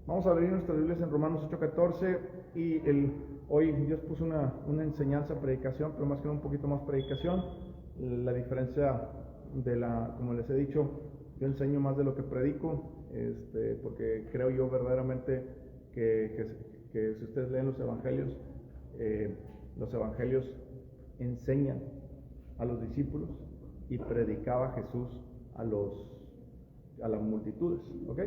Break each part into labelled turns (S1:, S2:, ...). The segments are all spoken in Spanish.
S1: Vamos a abrir nuestras Biblias en Romanos 8:14 y hoy Dios puso una enseñanza, predicación, pero más que nada un poquito más predicación. La diferencia como les he dicho, yo enseño más de lo que predico, porque creo yo verdaderamente que si ustedes leen los evangelios enseñan a los discípulos y predicaba Jesús a las multitudes, ¿ok?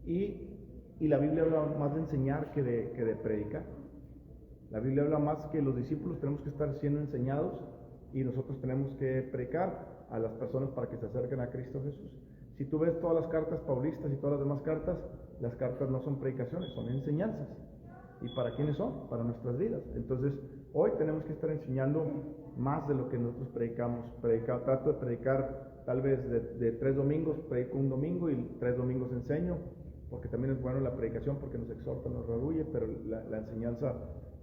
S1: Y la Biblia habla más de enseñar que de predicar. La Biblia habla más que los discípulos tenemos que estar siendo enseñados y nosotros tenemos que predicar a las personas para que se acerquen a Cristo Jesús. Si tú ves todas las cartas paulistas y todas las demás cartas, las cartas no son predicaciones, son enseñanzas. ¿Y para quiénes son? Para nuestras vidas. Entonces, hoy tenemos que estar enseñando más de lo que nosotros predicamos. Trato de predicar tal vez de 3 domingos, predico un domingo y 3 domingos enseño, porque también es bueno la predicación, porque nos exhorta, nos redarguye, pero la enseñanza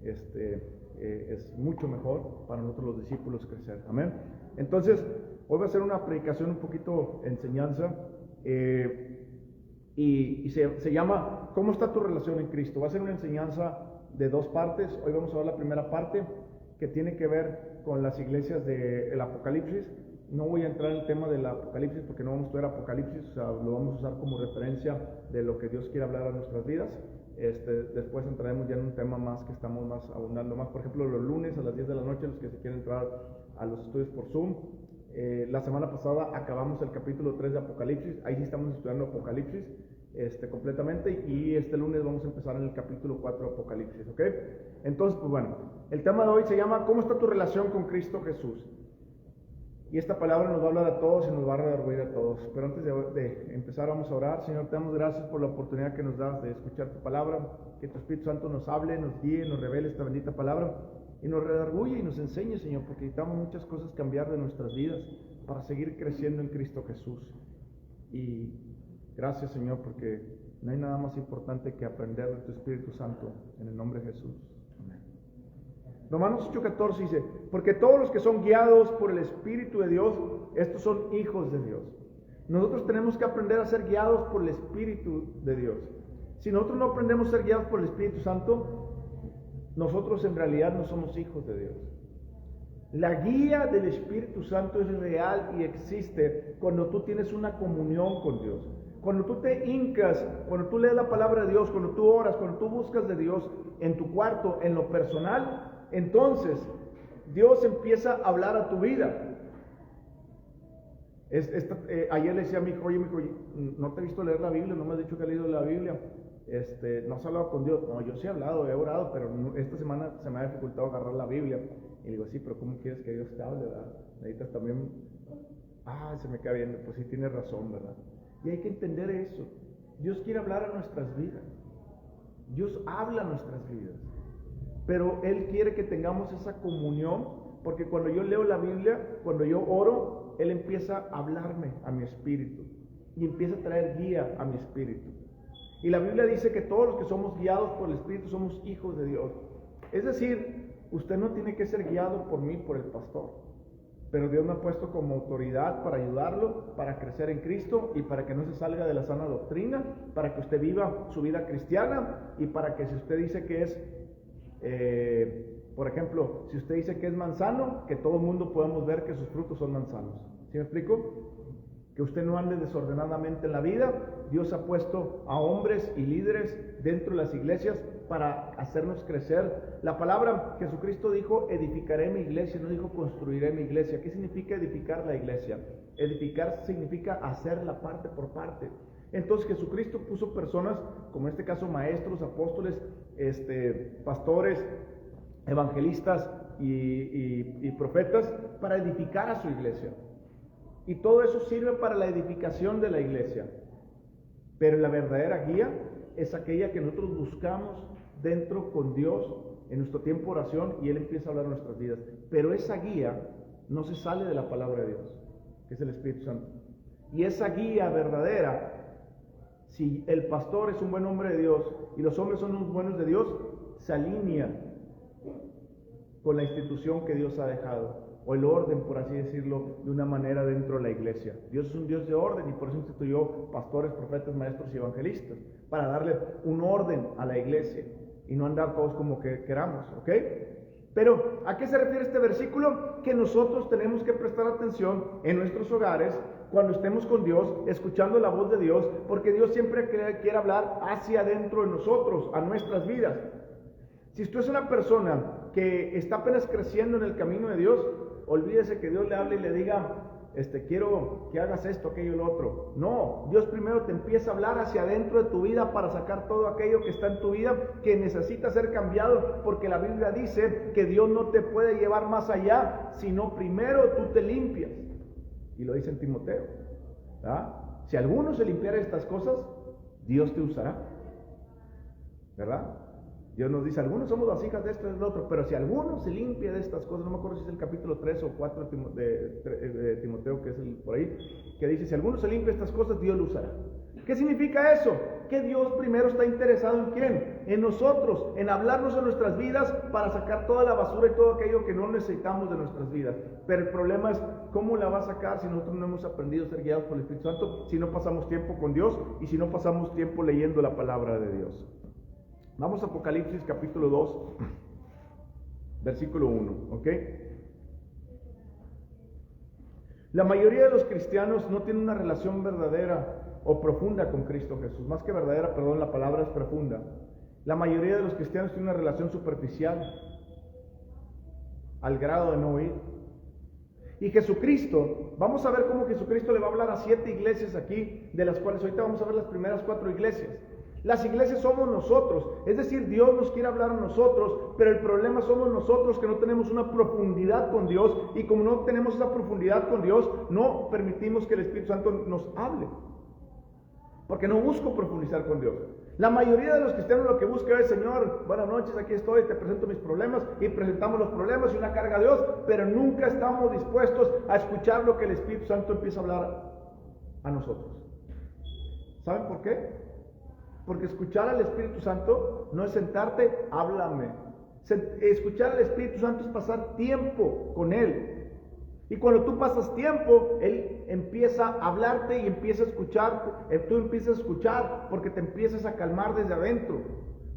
S1: es mucho mejor para nosotros los discípulos crecer. Amén. Entonces, hoy va a ser una predicación un poquito enseñanza, y se llama ¿Cómo está tu relación en Cristo? Va a ser una enseñanza de 2 partes. Hoy vamos a ver la primera parte, que tiene que ver con las iglesias del Apocalipsis. No voy a entrar en el tema del Apocalipsis porque no vamos a estudiar Apocalipsis, o sea, lo vamos a usar como referencia de lo que Dios quiere hablar a nuestras vidas. Después entraremos ya en un tema más que estamos más abundando más. Por ejemplo, los lunes a las 10 de la noche, los que se quieren entrar a los estudios por Zoom. La semana pasada acabamos el capítulo 3 de Apocalipsis, ahí sí estamos estudiando Apocalipsis completamente, y este lunes vamos a empezar en el capítulo 4 de Apocalipsis, ¿ok? Entonces, pues bueno, el tema de hoy se llama ¿Cómo está tu relación con Cristo Jesús? Y esta palabra nos va a hablar a todos y nos va a redarguir a todos. Pero antes de empezar vamos a orar. Señor, te damos gracias por la oportunidad que nos das de escuchar tu palabra, que tu Espíritu Santo nos hable, nos guíe, nos revele esta bendita palabra y nos redarguye y nos enseñe, Señor, porque necesitamos muchas cosas cambiar de nuestras vidas para seguir creciendo en Cristo Jesús. Y gracias, Señor, porque no hay nada más importante que aprender de tu Espíritu Santo, en el nombre de Jesús. Amén. Romanos 8:14 dice, porque todos los que son guiados por el Espíritu de Dios, estos son hijos de Dios. Nosotros tenemos que aprender a ser guiados por el Espíritu de Dios. Si nosotros no aprendemos a ser guiados por el Espíritu Santo, nosotros en realidad no somos hijos de Dios. La guía del Espíritu Santo es real y existe cuando tú tienes una comunión con Dios. Cuando tú te hincas, cuando tú lees la palabra de Dios, cuando tú oras, cuando tú buscas de Dios en tu cuarto, en lo personal, entonces Dios empieza a hablar a tu vida. Ayer le decía a mi hijo, oye, no te he visto leer la Biblia, no me has dicho que has leído la Biblia. No has hablado con Dios. No, yo sí he hablado, he orado, pero esta semana se me ha dificultado agarrar la Biblia. Y le digo, sí, pero ¿cómo quieres que Dios te hable, verdad? Necesitas también, se me queda bien, pues sí tienes razón, ¿verdad? Y hay que entender eso. Dios quiere hablar a nuestras vidas. Dios habla a nuestras vidas. Pero Él quiere que tengamos esa comunión, porque cuando yo leo la Biblia, cuando yo oro, Él empieza a hablarme a mi espíritu y empieza a traer guía a mi espíritu. Y la Biblia dice que todos los que somos guiados por el Espíritu somos hijos de Dios. Es decir, usted no tiene que ser guiado por mí, por el pastor, pero Dios me ha puesto como autoridad para ayudarlo, para crecer en Cristo y para que no se salga de la sana doctrina, para que usted viva su vida cristiana y para que si usted dice que es por ejemplo, si usted dice que es manzano, que todo el mundo podamos ver que sus frutos son manzanos. ¿Sí me explico? Que usted no ande desordenadamente en la vida. Dios ha puesto a hombres y líderes dentro de las iglesias para hacernos crecer. La palabra, Jesucristo dijo, edificaré mi iglesia, no dijo construiré mi iglesia. ¿Qué significa edificar la iglesia? Edificar significa hacerla parte por parte. Entonces Jesucristo puso personas, como en este caso maestros, apóstoles, pastores, evangelistas y profetas, para edificar a su iglesia. Y todo eso sirve para la edificación de la iglesia. Pero la verdadera guía es aquella que nosotros buscamos dentro con Dios en nuestro tiempo de oración y Él empieza a hablar en nuestras vidas. Pero esa guía no se sale de la palabra de Dios, que es el Espíritu Santo. Y esa guía verdadera, si el pastor es un buen hombre de Dios y los hombres son unos buenos de Dios, se alinea con la institución que Dios ha dejado. o el orden, por así decirlo, de una manera dentro de la iglesia. Dios es un Dios de orden y por eso instituyó pastores, profetas, maestros y evangelistas, para darle un orden a la iglesia y no andar todos como que queramos, ¿ok? Pero, ¿a qué se refiere este versículo? Que nosotros tenemos que prestar atención en nuestros hogares, cuando estemos con Dios, escuchando la voz de Dios, porque Dios siempre quiere hablar hacia adentro de nosotros, a nuestras vidas. Si usted es una persona que está apenas creciendo en el camino de Dios, olvídese que Dios le hable y le diga, quiero que hagas esto, aquello y lo otro. No, Dios primero te empieza a hablar hacia adentro de tu vida para sacar todo aquello que está en tu vida que necesita ser cambiado, porque la Biblia dice que Dios no te puede llevar más allá, sino primero tú te limpias. Y lo dice en Timoteo, ¿verdad? Si alguno se limpiara de estas cosas, Dios te usará, ¿verdad? Dios nos dice, algunos somos vasijas de esto y de lo otro, pero si alguno se limpia de estas cosas, no me acuerdo si es el capítulo 3 o 4 de Timoteo, que es por ahí, que dice, si alguno se limpia de estas cosas, Dios lo usará. ¿Qué significa eso? Que Dios primero está interesado en ¿quién? En nosotros, en hablarnos en nuestras vidas para sacar toda la basura y todo aquello que no necesitamos de nuestras vidas. Pero el problema es, ¿cómo la va a sacar si nosotros no hemos aprendido a ser guiados por el Espíritu Santo? Si no pasamos tiempo con Dios y si no pasamos tiempo leyendo la palabra de Dios. Vamos a Apocalipsis capítulo 2, versículo 1, ¿ok? La mayoría de los cristianos no tienen una relación verdadera o profunda con Cristo Jesús. Más que verdadera, perdón, la palabra es profunda. La mayoría de los cristianos tienen una relación superficial, al grado de no oír. Y Jesucristo, vamos a ver cómo Jesucristo le va a hablar a 7 iglesias aquí, de las cuales ahorita vamos a ver las primeras 4 iglesias. Las iglesias somos nosotros, es decir, Dios nos quiere hablar a nosotros, pero el problema somos nosotros que no tenemos una profundidad con Dios, y como no tenemos esa profundidad con Dios, no permitimos que el Espíritu Santo nos hable, porque no busco profundizar con Dios. La mayoría de los cristianos lo que busca es, Señor, buenas noches, aquí estoy, te presento mis problemas, y presentamos los problemas y una carga a Dios, pero nunca estamos dispuestos a escuchar lo que el Espíritu Santo empieza a hablar a nosotros. ¿Saben por qué? Porque escuchar al Espíritu Santo no es sentarte, háblame. Escuchar al Espíritu Santo es pasar tiempo con Él. Y cuando tú pasas tiempo, Él empieza a hablarte y empieza a escuchar. Tú empiezas a escuchar porque te empiezas a calmar desde adentro.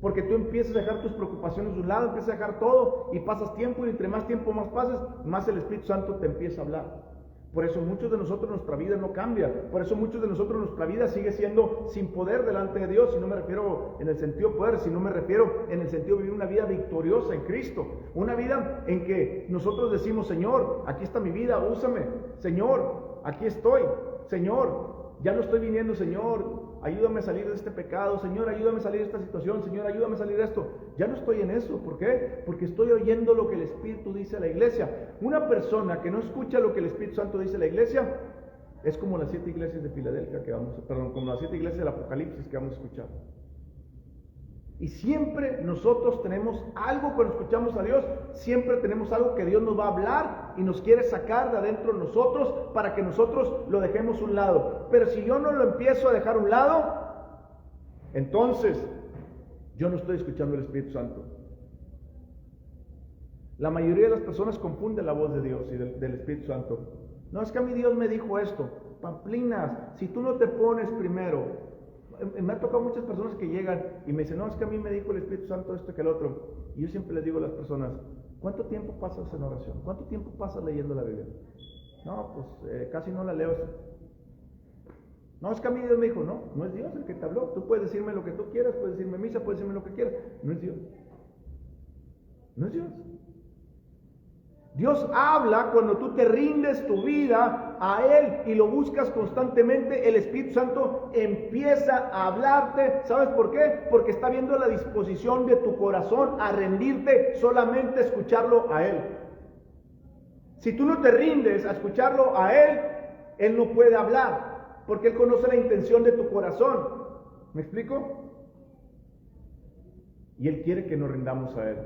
S1: Porque tú empiezas a dejar tus preocupaciones de un lado, empiezas a dejar todo y pasas tiempo, y entre más tiempo más pases, más el Espíritu Santo te empieza a hablar. Por eso muchos de nosotros nuestra vida no cambia. Por eso muchos de nosotros nuestra vida sigue siendo sin poder delante de Dios. Y no me refiero en el sentido poder, sino me refiero en el sentido de vivir una vida victoriosa en Cristo. Una vida en que nosotros decimos, Señor, aquí está mi vida, úsame. Señor, aquí estoy. Señor, ya no estoy viniendo, Señor, ayúdame a salir de este pecado. Señor, ayúdame a salir de esta situación. Señor, ayúdame a salir de esto. Ya no estoy en eso. ¿Por qué? Porque estoy oyendo lo que el Espíritu dice a la iglesia. Una persona que no escucha lo que el Espíritu Santo dice a la iglesia es como las 7 iglesias de Filadelfia como las 7 iglesias del Apocalipsis que vamos a escuchar. Y siempre nosotros tenemos algo cuando escuchamos a Dios, siempre tenemos algo que Dios nos va a hablar y nos quiere sacar de adentro de nosotros para que nosotros lo dejemos a un lado. Pero si yo no lo empiezo a dejar a un lado, entonces yo no estoy escuchando al Espíritu Santo. La mayoría de las personas confunden la voz de Dios y del Espíritu Santo. No, es que a mí Dios me dijo esto. Pamplinas, si tú no te pones primero. Me ha tocado muchas personas que llegan y me dicen, no, es que a mí me dijo el Espíritu Santo esto que el otro. Y yo siempre les digo a las personas, ¿cuánto tiempo pasas en oración? ¿Cuánto tiempo pasas leyendo la Biblia? No, pues casi no la leo. No, es que a mí Dios me dijo, no es Dios el que te habló. Tú puedes decirme lo que tú quieras, puedes decirme misa, puedes decirme lo que quieras. No es Dios. No es Dios. Dios habla cuando tú te rindes tu vida a Él y lo buscas constantemente. El Espíritu Santo empieza a hablarte. ¿Sabes por qué? Porque está viendo la disposición de tu corazón a rendirte solamente a escucharlo a Él. Si tú no te rindes a escucharlo a Él, Él no puede hablar, porque Él conoce la intención de tu corazón. ¿Me explico? Y Él quiere que nos rindamos a Él.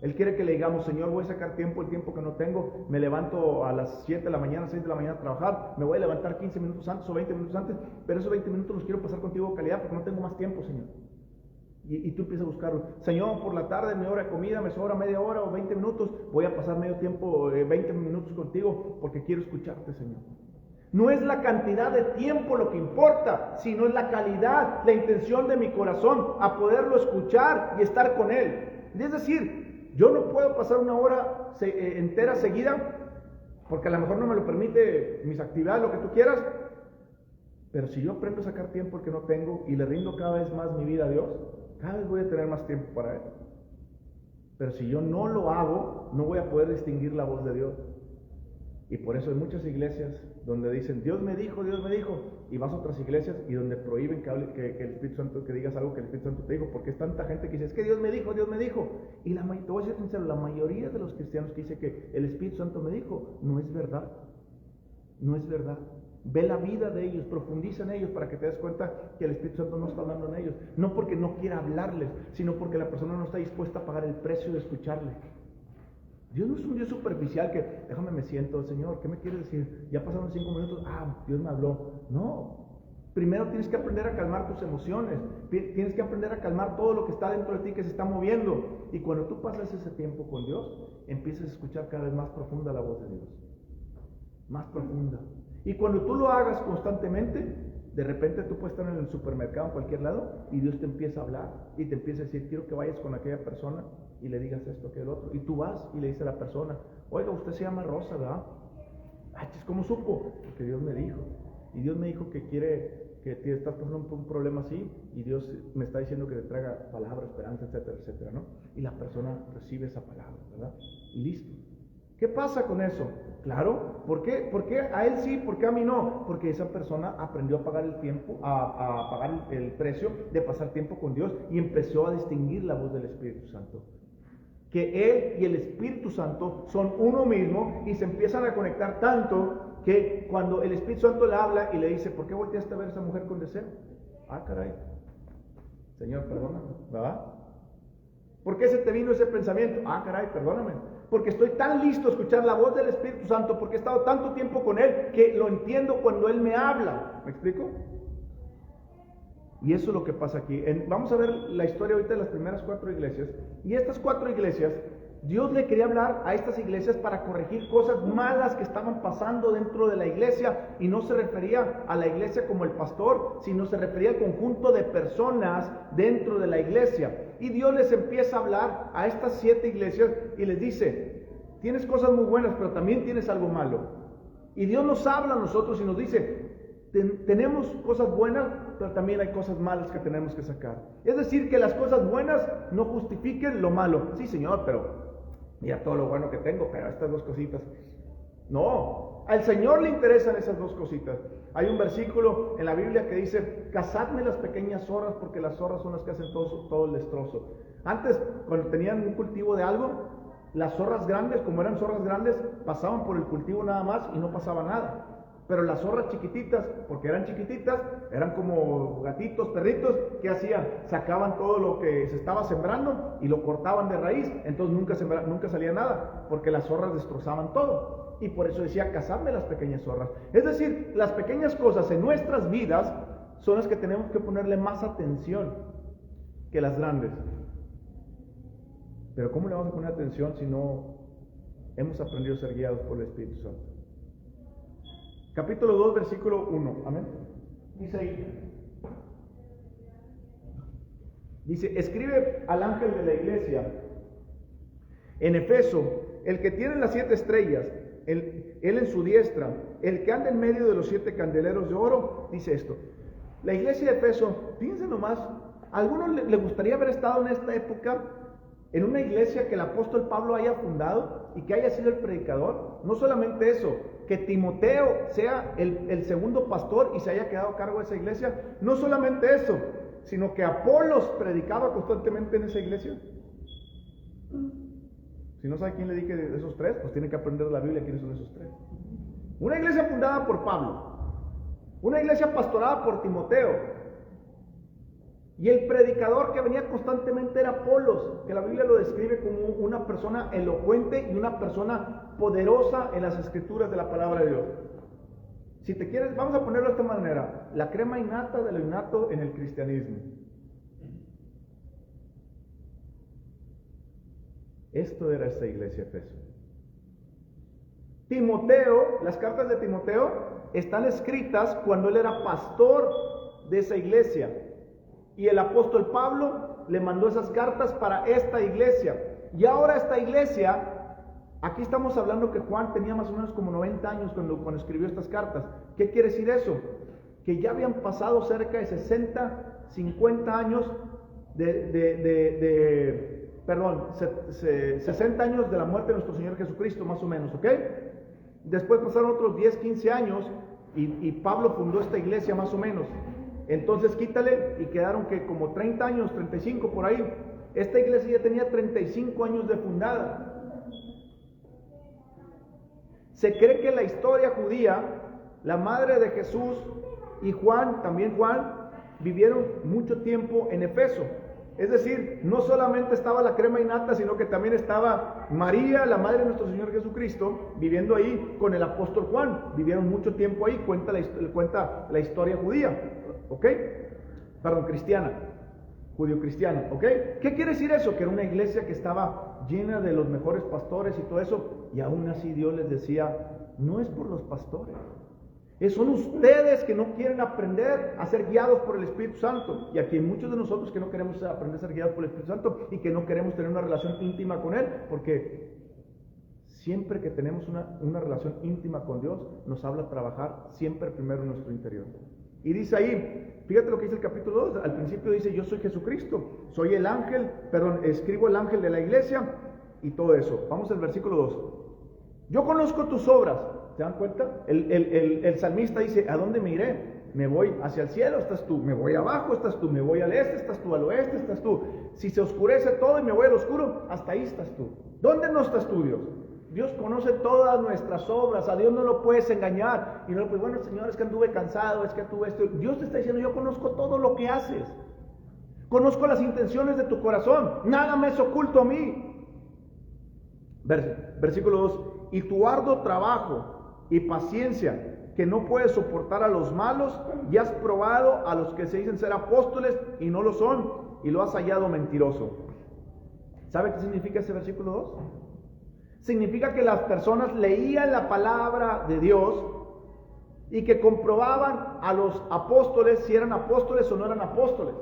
S1: Él quiere que le digamos, Señor, voy a sacar tiempo, el tiempo que no tengo, me levanto a las 7 de la mañana, 6 de la mañana a trabajar, me voy a levantar 15 minutos antes o 20 minutos antes, pero esos 20 minutos los quiero pasar contigo de calidad porque no tengo más tiempo, Señor. Y tú empiezas a buscarlo. Señor, por la tarde, mi hora de comida, me sobra media hora o 20 minutos. Voy a pasar medio tiempo, 20 minutos contigo porque quiero escucharte, Señor. No es la cantidad de tiempo lo que importa, sino es la calidad, la intención de mi corazón a poderlo escuchar y estar con Él. Es decir, yo no puedo pasar una hora entera seguida porque a lo mejor no me lo permite mis actividades, lo que tú quieras. Pero si yo aprendo a sacar tiempo que no tengo y le rindo cada vez más mi vida a Dios, cada vez voy a tener más tiempo para Él. Pero si yo no lo hago, no voy a poder distinguir la voz de Dios. Y por eso hay muchas iglesias donde dicen, Dios me dijo, y vas a otras iglesias y donde prohíben que el Espíritu Santo, que digas algo que el Espíritu Santo te dijo, porque es tanta gente que dice, es que Dios me dijo. Y te voy a ser sincero, la mayoría de los cristianos que dice que el Espíritu Santo me dijo, no es verdad. No es verdad. Ve la vida de ellos, profundiza en ellos para que te des cuenta que el Espíritu Santo no está hablando en ellos. No porque no quiera hablarles, sino porque la persona no está dispuesta a pagar el precio de escucharle. Dios no es un Dios superficial que, déjame me siento, Señor, ¿qué me quieres decir? Ya pasaron 5 minutos, Dios me habló. No, primero tienes que aprender a calmar tus emociones, tienes que aprender a calmar todo lo que está dentro de ti que se está moviendo. Y cuando tú pasas ese tiempo con Dios, empiezas a escuchar cada vez más profunda la voz de Dios. Más profunda. Y cuando tú lo hagas constantemente, de repente tú puedes estar en el supermercado, en cualquier lado, y Dios te empieza a hablar y te empieza a decir, quiero que vayas con aquella persona y le digas esto, aquello, otro. Y tú vas y le dices a la persona, oiga, usted se llama Rosa, ¿verdad? ¿Cómo supo? Porque Dios me dijo. Y Dios me dijo que te estás pasando un problema así, y Dios me está diciendo que te traiga palabra, esperanza, etcétera, etcétera, ¿no? Y la persona recibe esa palabra, ¿verdad? Y listo. ¿Qué pasa con eso? Claro, ¿por qué? ¿Por qué a él sí? ¿Por qué a mí no? Porque esa persona aprendió a pagar el tiempo, a pagar el precio de pasar tiempo con Dios y empezó a distinguir la voz del Espíritu Santo. Que Él y el Espíritu Santo son uno mismo y se empiezan a conectar tanto que cuando el Espíritu Santo le habla y le dice, ¿por qué volteaste a ver a esa mujer con deseo? Caray, Señor, perdóname, ¿verdad? ¿Por qué se te vino ese pensamiento? Caray, perdóname. Porque estoy tan listo a escuchar la voz del Espíritu Santo, porque he estado tanto tiempo con Él, que lo entiendo cuando Él me habla. ¿Me explico? Y eso es lo que pasa aquí. Vamos a ver la historia ahorita de las primeras 4 iglesias. Y estas 4 iglesias, Dios le quería hablar a estas iglesias para corregir cosas malas que estaban pasando dentro de la iglesia. Y no se refería a la iglesia como el pastor, sino se refería al conjunto de personas dentro de la iglesia. Y Dios les empieza a hablar a estas 7 iglesias y les dice, tienes cosas muy buenas, pero también tienes algo malo. Y Dios nos habla a nosotros y nos dice, tenemos cosas buenas, pero también hay cosas malas que tenemos que sacar. Es decir, que las cosas buenas no justifiquen lo malo. Sí, Señor, pero mira todo lo bueno que tengo, pero estas 2 cositas. No, al Señor le interesan esas 2 cositas. Hay un versículo en la Biblia que dice, cazadme las pequeñas zorras, porque las zorras son las que hacen todo el destrozo. Antes, cuando tenían un cultivo de algo, las zorras grandes, como eran zorras grandes, pasaban por el cultivo nada más y no pasaba nada. Pero las zorras chiquititas, porque eran chiquititas, eran como gatitos, perritos, ¿qué hacían? Sacaban todo lo que se estaba sembrando y lo cortaban de raíz, entonces nunca salía nada, porque las zorras destrozaban todo. Y por eso decía, cazadme las pequeñas zorras. Es decir, las pequeñas cosas en nuestras vidas son las que tenemos que ponerle más atención que las grandes. Pero ¿cómo le vamos a poner atención si no hemos aprendido a ser guiados por el Espíritu Santo? Capítulo 2, versículo 1. Amén. Dice ahí. Dice, escribe al ángel de la iglesia en Efeso, el que tiene las 7 estrellas, él en su diestra, el que anda en medio de los 7 candeleros de oro, dice esto. La iglesia de Efeso, fíjense nomás, ¿a alguno le gustaría haber estado en esta época en una iglesia que el apóstol Pablo haya fundado y que haya sido el predicador? No solamente eso, que Timoteo sea el segundo pastor y se haya quedado a cargo de esa iglesia. No solamente eso, sino que Apolos predicaba constantemente en esa iglesia. Si no sabe quién le dije de esos 3, pues tiene que aprender de la Biblia quiénes son esos 3. Una iglesia fundada por Pablo, una iglesia pastorada por Timoteo, y el predicador que venía constantemente era Apolos, que la Biblia lo describe como una persona elocuente y una persona poderosa en las escrituras de la palabra de Dios. Si te quieres, vamos a ponerlo de esta manera, la crema innata de lo innato en el cristianismo. Esto era esta iglesia de Efeso. Timoteo, las cartas de Timoteo están escritas cuando él era pastor de esa iglesia. Y el apóstol Pablo le mandó esas cartas para esta iglesia. Y ahora esta iglesia, aquí estamos hablando que Juan tenía más o menos como 90 años cuando escribió estas cartas. ¿Qué quiere decir eso? Que ya habían pasado cerca de 60, 50 años 60 años de la muerte de nuestro Señor Jesucristo, más o menos, ¿ok? Después pasaron otros 10, 15 años y Pablo fundó esta iglesia más o menos. Entonces quítale y quedaron que como 30 años, 35 por ahí. Esta iglesia ya tenía 35 años de fundada. Se cree que la historia judía, la madre de Jesús y Juan, también Juan, vivieron mucho tiempo en Efeso. Es decir, no solamente estaba la crema innata, sino que también estaba María, la madre de nuestro Señor Jesucristo, viviendo ahí con el apóstol Juan. Vivieron mucho tiempo ahí, cuenta la historia judía, ¿ok? Perdón, cristiana, judío-cristiana, ¿ok? ¿Qué quiere decir eso? Que era una iglesia que estaba llena de los mejores pastores y todo eso, y aún así Dios les decía, no es por los pastores. Son ustedes que no quieren aprender a ser guiados por el Espíritu Santo. Y aquí hay muchos de nosotros que no queremos aprender a ser guiados por el Espíritu Santo y que no queremos tener una relación íntima con Él, porque siempre que tenemos una relación íntima con Dios, nos habla a trabajar siempre primero en nuestro interior. Y dice ahí, fíjate lo que dice el capítulo 2, al principio dice, yo soy Jesucristo, soy el ángel, escribo el ángel de la iglesia y todo eso. Vamos al versículo 2. Yo conozco tus obras. ¿Se dan cuenta? El salmista dice, ¿a dónde me iré? Me voy hacia el cielo, estás tú. Me voy abajo, estás tú. Me voy al este, estás tú. Al oeste, estás tú. Si se oscurece todo y me voy al oscuro, hasta ahí estás tú. ¿Dónde no estás tú, Dios? Dios conoce todas nuestras obras. A Dios no lo puedes engañar. Y no, pues bueno, Señor, es que anduve cansado, es que tuve esto. Dios te está diciendo, yo conozco todo lo que haces. Conozco las intenciones de tu corazón. Nada me es oculto a mí. Versículo 2. Y tu arduo trabajo y paciencia, que no puedes soportar a los malos, y has probado a los que se dicen ser apóstoles y no lo son, y lo has hallado mentiroso. ¿Sabe qué significa ese versículo 2? Significa que las personas leían la palabra de Dios y que comprobaban a los apóstoles si eran apóstoles o no eran apóstoles.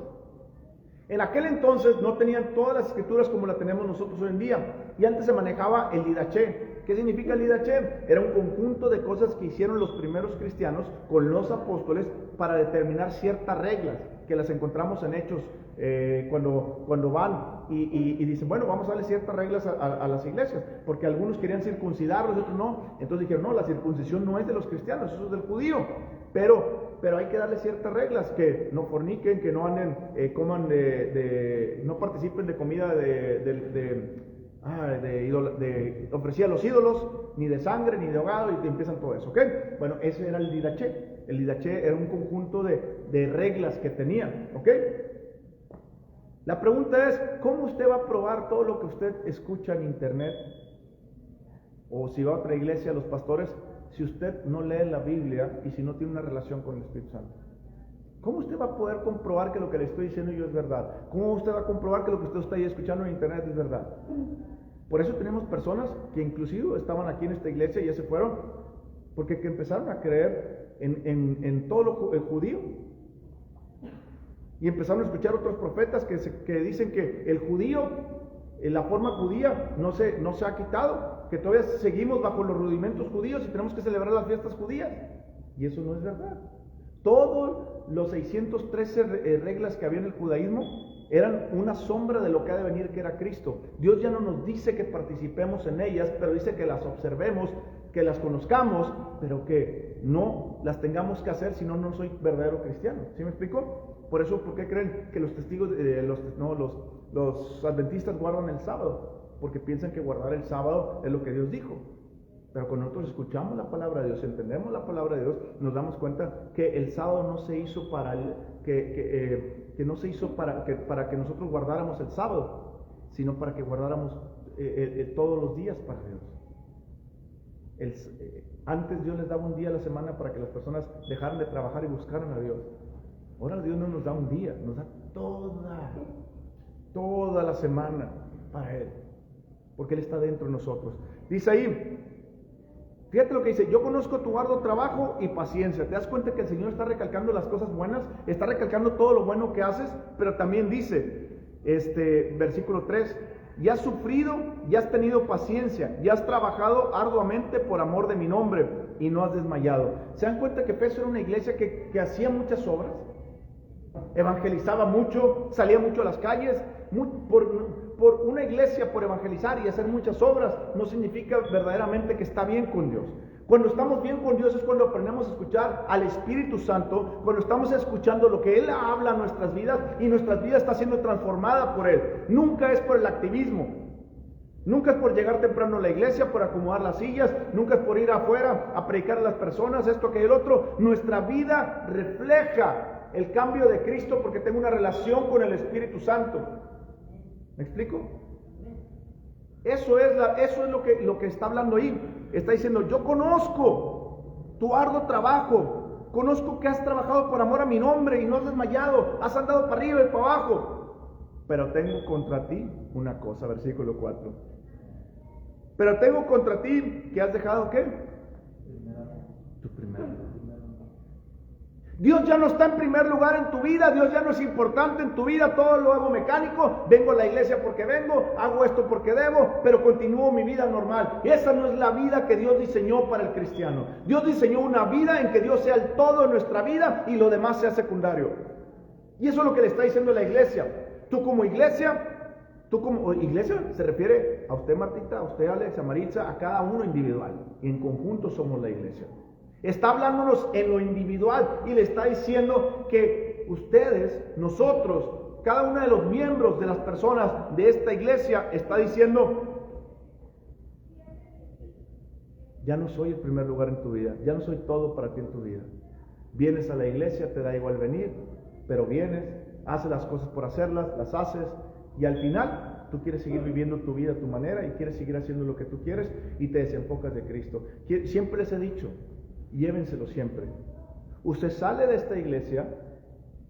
S1: En aquel entonces no tenían todas las escrituras como la tenemos nosotros hoy en día, y antes se manejaba el didaché. ¿Qué significa el didaché? Era un conjunto de cosas que hicieron los primeros cristianos con los apóstoles para determinar ciertas reglas, que las encontramos en Hechos, cuando van y dicen, bueno, vamos a darle ciertas reglas a las iglesias, porque algunos querían circuncidarlos y otros no. Entonces dijeron, no, la circuncisión no es de los cristianos, eso es del judío, pero hay que darle ciertas reglas, que no forniquen, que no anden, no participen de comida ofrecía a los ídolos, ni de sangre, ni de ahogado, y te empiezan todo eso, ¿ok? Bueno, ese era el didaché. El didaché era un conjunto de reglas que tenían, ¿ok? La pregunta es, ¿cómo usted va a probar todo lo que usted escucha en internet? O si va a otra iglesia, los pastores, si usted no lee la Biblia y si no tiene una relación con el Espíritu Santo. ¿Cómo usted va a poder comprobar que lo que le estoy diciendo yo es verdad? ¿Cómo usted va a comprobar que lo que usted está ahí escuchando en internet es verdad? Por eso tenemos personas que inclusive estaban aquí en esta iglesia y ya se fueron, porque que empezaron a creer en todo lo judío. Y empezaron a escuchar otros profetas que dicen que el judío, la forma judía no se ha quitado, que todavía seguimos bajo los rudimentos judíos y tenemos que celebrar las fiestas judías. Y eso no es verdad. Todos los 613 reglas que había en el judaísmo eran una sombra de lo que ha de venir, que era Cristo. Dios ya no nos dice que participemos en ellas, pero dice que las observemos, que las conozcamos, pero que no las tengamos que hacer, si no, no soy verdadero cristiano. ¿Sí me explico? Por eso, ¿por qué creen que los testigos, los adventistas guardan el sábado? Porque piensan que guardar el sábado es lo que Dios dijo. Pero cuando nosotros escuchamos la palabra de Dios, entendemos la palabra de Dios, nos damos cuenta que el sábado no se hizo para que nosotros guardáramos el sábado, sino para que guardáramos todos los días para Dios. Antes Dios les daba un día a la semana para que las personas dejaran de trabajar y buscaran a Dios. Ahora Dios no nos da un día, nos da toda la semana para Él. porque Él está dentro de nosotros. Dice ahí, fíjate lo que dice: yo conozco tu arduo trabajo y paciencia. ¿Te das cuenta que el Señor está recalcando las cosas buenas? Está recalcando todo lo bueno que haces, pero también dice, versículo 3, y has sufrido, y has tenido paciencia, y has trabajado arduamente por amor de mi nombre, y no has desmayado. ¿Se dan cuenta que Efeso era una iglesia que hacía muchas obras? Evangelizaba mucho, salía mucho a las calles. Por una iglesia, por evangelizar y hacer muchas obras, no significa verdaderamente que está bien con Dios. Cuando estamos bien con Dios es cuando aprendemos a escuchar al Espíritu Santo, cuando estamos escuchando lo que Él habla a nuestras vidas y nuestras vidas está siendo transformada por Él. Nunca es por el activismo, nunca es por llegar temprano a la iglesia, por acomodar las sillas, nunca es por ir afuera a predicar a las personas, esto que el otro. Nuestra vida refleja el cambio de Cristo porque tengo una relación con el Espíritu Santo. ¿Me explico? Eso es lo que está hablando ahí. Está diciendo: yo conozco tu arduo trabajo, conozco que has trabajado por amor a mi nombre y no has desmayado, has andado para arriba y para abajo, pero tengo contra ti una cosa, versículo 4. Pero tengo contra ti que has dejado ¿qué? Tu primer amor. Dios ya no está en primer lugar en tu vida, Dios ya no es importante en tu vida, todo lo hago mecánico, vengo a la iglesia porque vengo, hago esto porque debo, pero continúo mi vida normal. Esa no es la vida que Dios diseñó para el cristiano. Dios diseñó una vida en que Dios sea el todo de nuestra vida y lo demás sea secundario. Y eso es lo que le está diciendo la iglesia. Tú como iglesia se refiere a usted, Martita, a usted, Alex, a Maritza, a cada uno individual. Y en conjunto somos la iglesia. Está hablándonos en lo individual y le está diciendo que ustedes, nosotros, cada uno de los miembros de las personas de esta iglesia está diciendo: ya no soy el primer lugar en tu vida, ya no soy todo para ti en tu vida. Vienes a la iglesia, te da igual venir, pero vienes, haces las cosas por hacerlas, las haces, y al final tú quieres seguir viviendo tu vida a tu manera y quieres seguir haciendo lo que tú quieres y te desenfocas de Cristo. Siempre les he dicho, llévenselo siempre. Usted sale de esta iglesia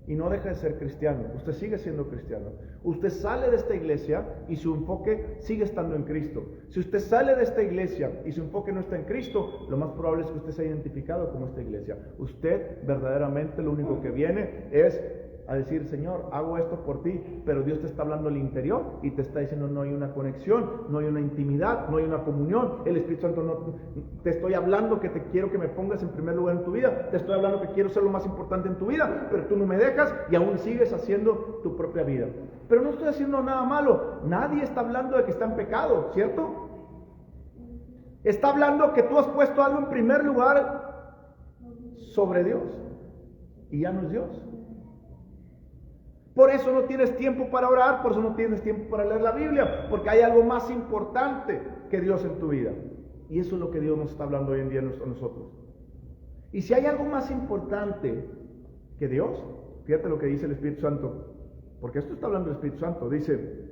S1: y no deja de ser cristiano, usted sigue siendo cristiano. Usted sale de esta iglesia y su enfoque sigue estando en Cristo. Si usted sale de esta iglesia y su enfoque no está en Cristo, lo más probable es que usted sea identificado como esta iglesia. Usted verdaderamente lo único que viene es a decir: Señor, hago esto por ti, pero Dios te está hablando al interior y te está diciendo: no hay una conexión, no hay una intimidad, no hay una comunión. El Espíritu Santo no te estoy hablando que te quiero que me pongas en primer lugar en tu vida, te estoy hablando que quiero ser lo más importante en tu vida, pero tú no me dejas y aún sigues haciendo tu propia vida. Pero no estoy haciendo nada malo. Nadie está hablando de que está en pecado, ¿cierto? Está hablando que tú has puesto algo en primer lugar sobre Dios y ya no es Dios. Por eso no tienes tiempo para orar, por eso no tienes tiempo para leer la Biblia, porque hay algo más importante que Dios en tu vida. Y eso es lo que Dios nos está hablando hoy en día a nosotros. Y si hay algo más importante que Dios, fíjate lo que dice el Espíritu Santo, porque esto está hablando el Espíritu Santo. Dice,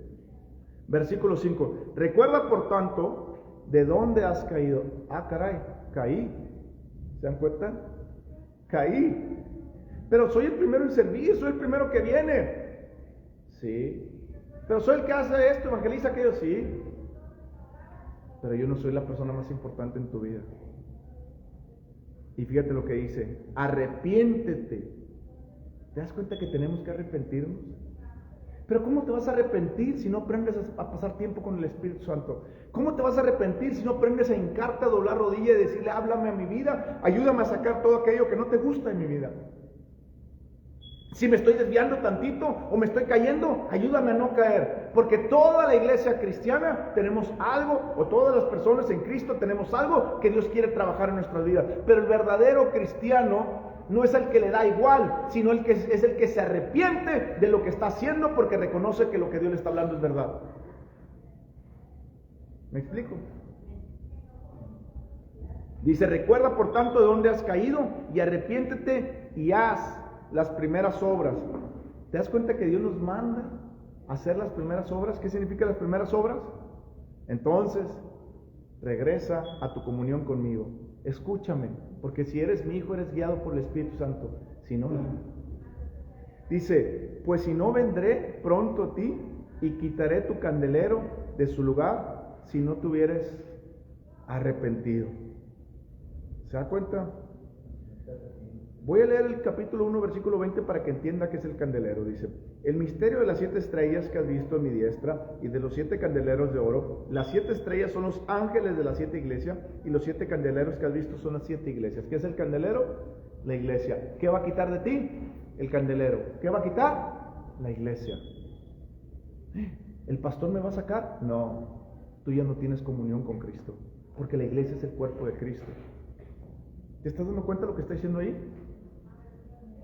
S1: versículo 5, recuerda por tanto de dónde has caído. Ah, caray, caí. ¿Se dan cuenta? Caí. Pero soy el primero en servir, soy el primero que viene. Sí. Pero soy el que hace esto, evangeliza aquello, sí. Pero yo no soy la persona más importante en tu vida. Y fíjate lo que dice: arrepiéntete. ¿Te das cuenta que tenemos que arrepentirnos? Pero ¿cómo te vas a arrepentir si no aprendes a pasar tiempo con el Espíritu Santo? ¿Cómo te vas a arrepentir si no aprendes a hincarte, a doblar rodilla y decirle: háblame a mi vida, ayúdame a sacar todo aquello que no te gusta en mi vida? Si me estoy desviando tantito o me estoy cayendo, ayúdame a no caer. Porque toda la iglesia cristiana tenemos algo, o todas las personas en Cristo tenemos algo que Dios quiere trabajar en nuestras vidas. Pero el verdadero cristiano no es el que le da igual, sino es el que se arrepiente de lo que está haciendo porque reconoce que lo que Dios le está hablando es verdad. ¿Me explico? Dice: recuerda por tanto de dónde has caído y arrepiéntete y haz las primeras obras. ¿Te das cuenta que Dios nos manda a hacer las primeras obras? ¿Qué significa las primeras obras? Entonces, regresa a tu comunión conmigo. Escúchame, porque si eres mi hijo, eres guiado por el Espíritu Santo. Si no, no. Dice: pues si no, vendré pronto a ti y quitaré tu candelero de su lugar si no te hubieras arrepentido. ¿Se da cuenta? Voy a leer el capítulo 1, versículo 20 para que entienda qué es el candelero. Dice: el misterio de las 7 estrellas que has visto en mi diestra y de los 7 candeleros de oro. Las 7 estrellas son los ángeles de las 7 iglesias y los 7 candeleros que has visto son las 7 iglesias. ¿Qué es el candelero? La iglesia. ¿Qué va a quitar de ti? El candelero. ¿Qué va a quitar? La iglesia. ¿El pastor me va a sacar? No, tú ya no tienes comunión con Cristo, porque la iglesia es el cuerpo de Cristo. ¿Te estás dando cuenta de lo que está diciendo ahí?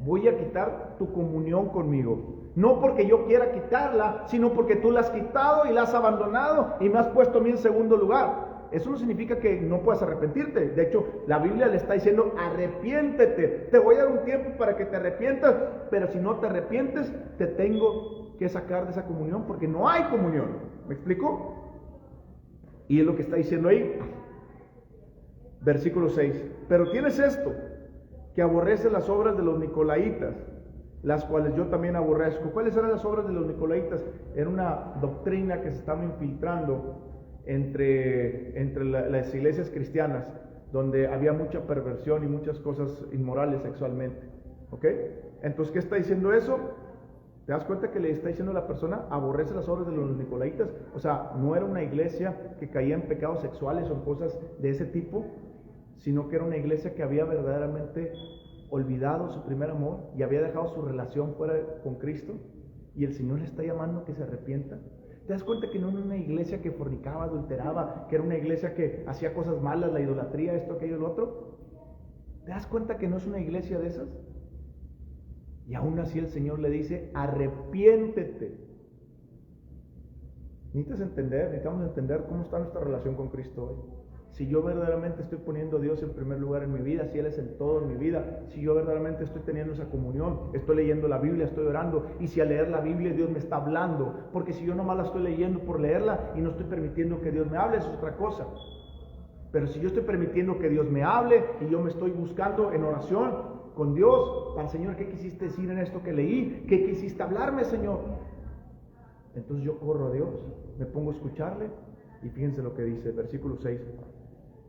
S1: Voy a quitar tu comunión conmigo. No porque yo quiera quitarla, sino porque tú la has quitado y la has abandonado y me has puesto a mí en segundo lugar. Eso no significa que no puedas arrepentirte. De hecho, la Biblia le está diciendo: arrepiéntete. Te voy a dar un tiempo para que te arrepientas, pero si no te arrepientes, te tengo que sacar de esa comunión, porque no hay comunión. ¿Me explico? Y es lo que está diciendo ahí. Versículo 6. Pero tienes esto, que aborrece las obras de los nicolaitas, las cuales yo también aborrezco. ¿Cuáles eran las obras de los nicolaitas? Era una doctrina que se estaba infiltrando entre las iglesias cristianas, donde había mucha perversión y muchas cosas inmorales sexualmente. ¿Ok? Entonces, ¿qué está diciendo eso? ¿Te das cuenta que le está diciendo a la persona: aborrece las obras de los nicolaitas? O sea, no era una iglesia que caía en pecados sexuales o cosas de ese tipo, sino que era una iglesia que había verdaderamente olvidado su primer amor y había dejado su relación fuera con Cristo, y el Señor le está llamando que se arrepienta. ¿Te das cuenta que no era una iglesia que fornicaba, adulteraba, que era una iglesia que hacía cosas malas, la idolatría, esto, aquello, lo otro? ¿Te das cuenta que no es una iglesia de esas? Y aún así el Señor le dice: arrepiéntete. Necesitamos entender cómo está nuestra relación con Cristo hoy. Si yo verdaderamente estoy poniendo a Dios en primer lugar en mi vida, si Él es el todo en mi vida, si yo verdaderamente estoy teniendo esa comunión, estoy leyendo la Biblia, estoy orando, y si al leer la Biblia Dios me está hablando, porque si yo nomás la estoy leyendo por leerla y no estoy permitiendo que Dios me hable, eso es otra cosa. Pero si yo estoy permitiendo que Dios me hable y yo me estoy buscando en oración con Dios, para: Señor, ¿qué quisiste decir en esto que leí? ¿Qué quisiste hablarme, Señor? Entonces yo corro a Dios, me pongo a escucharle, y fíjense lo que dice, versículo 6.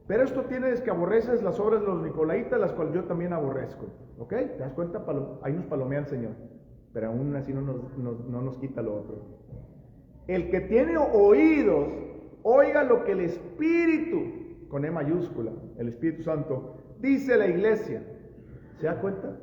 S1: Pero esto tienes, que aborreces las obras de los nicolaitas, las cuales yo también aborrezco. ¿Ok? ¿Te das cuenta? Ahí nos palomea el Señor, pero aún así no nos quita lo otro. El que tiene oídos, oiga lo que el Espíritu, con E mayúscula, el Espíritu Santo, dice a la iglesia. ¿Se da cuenta?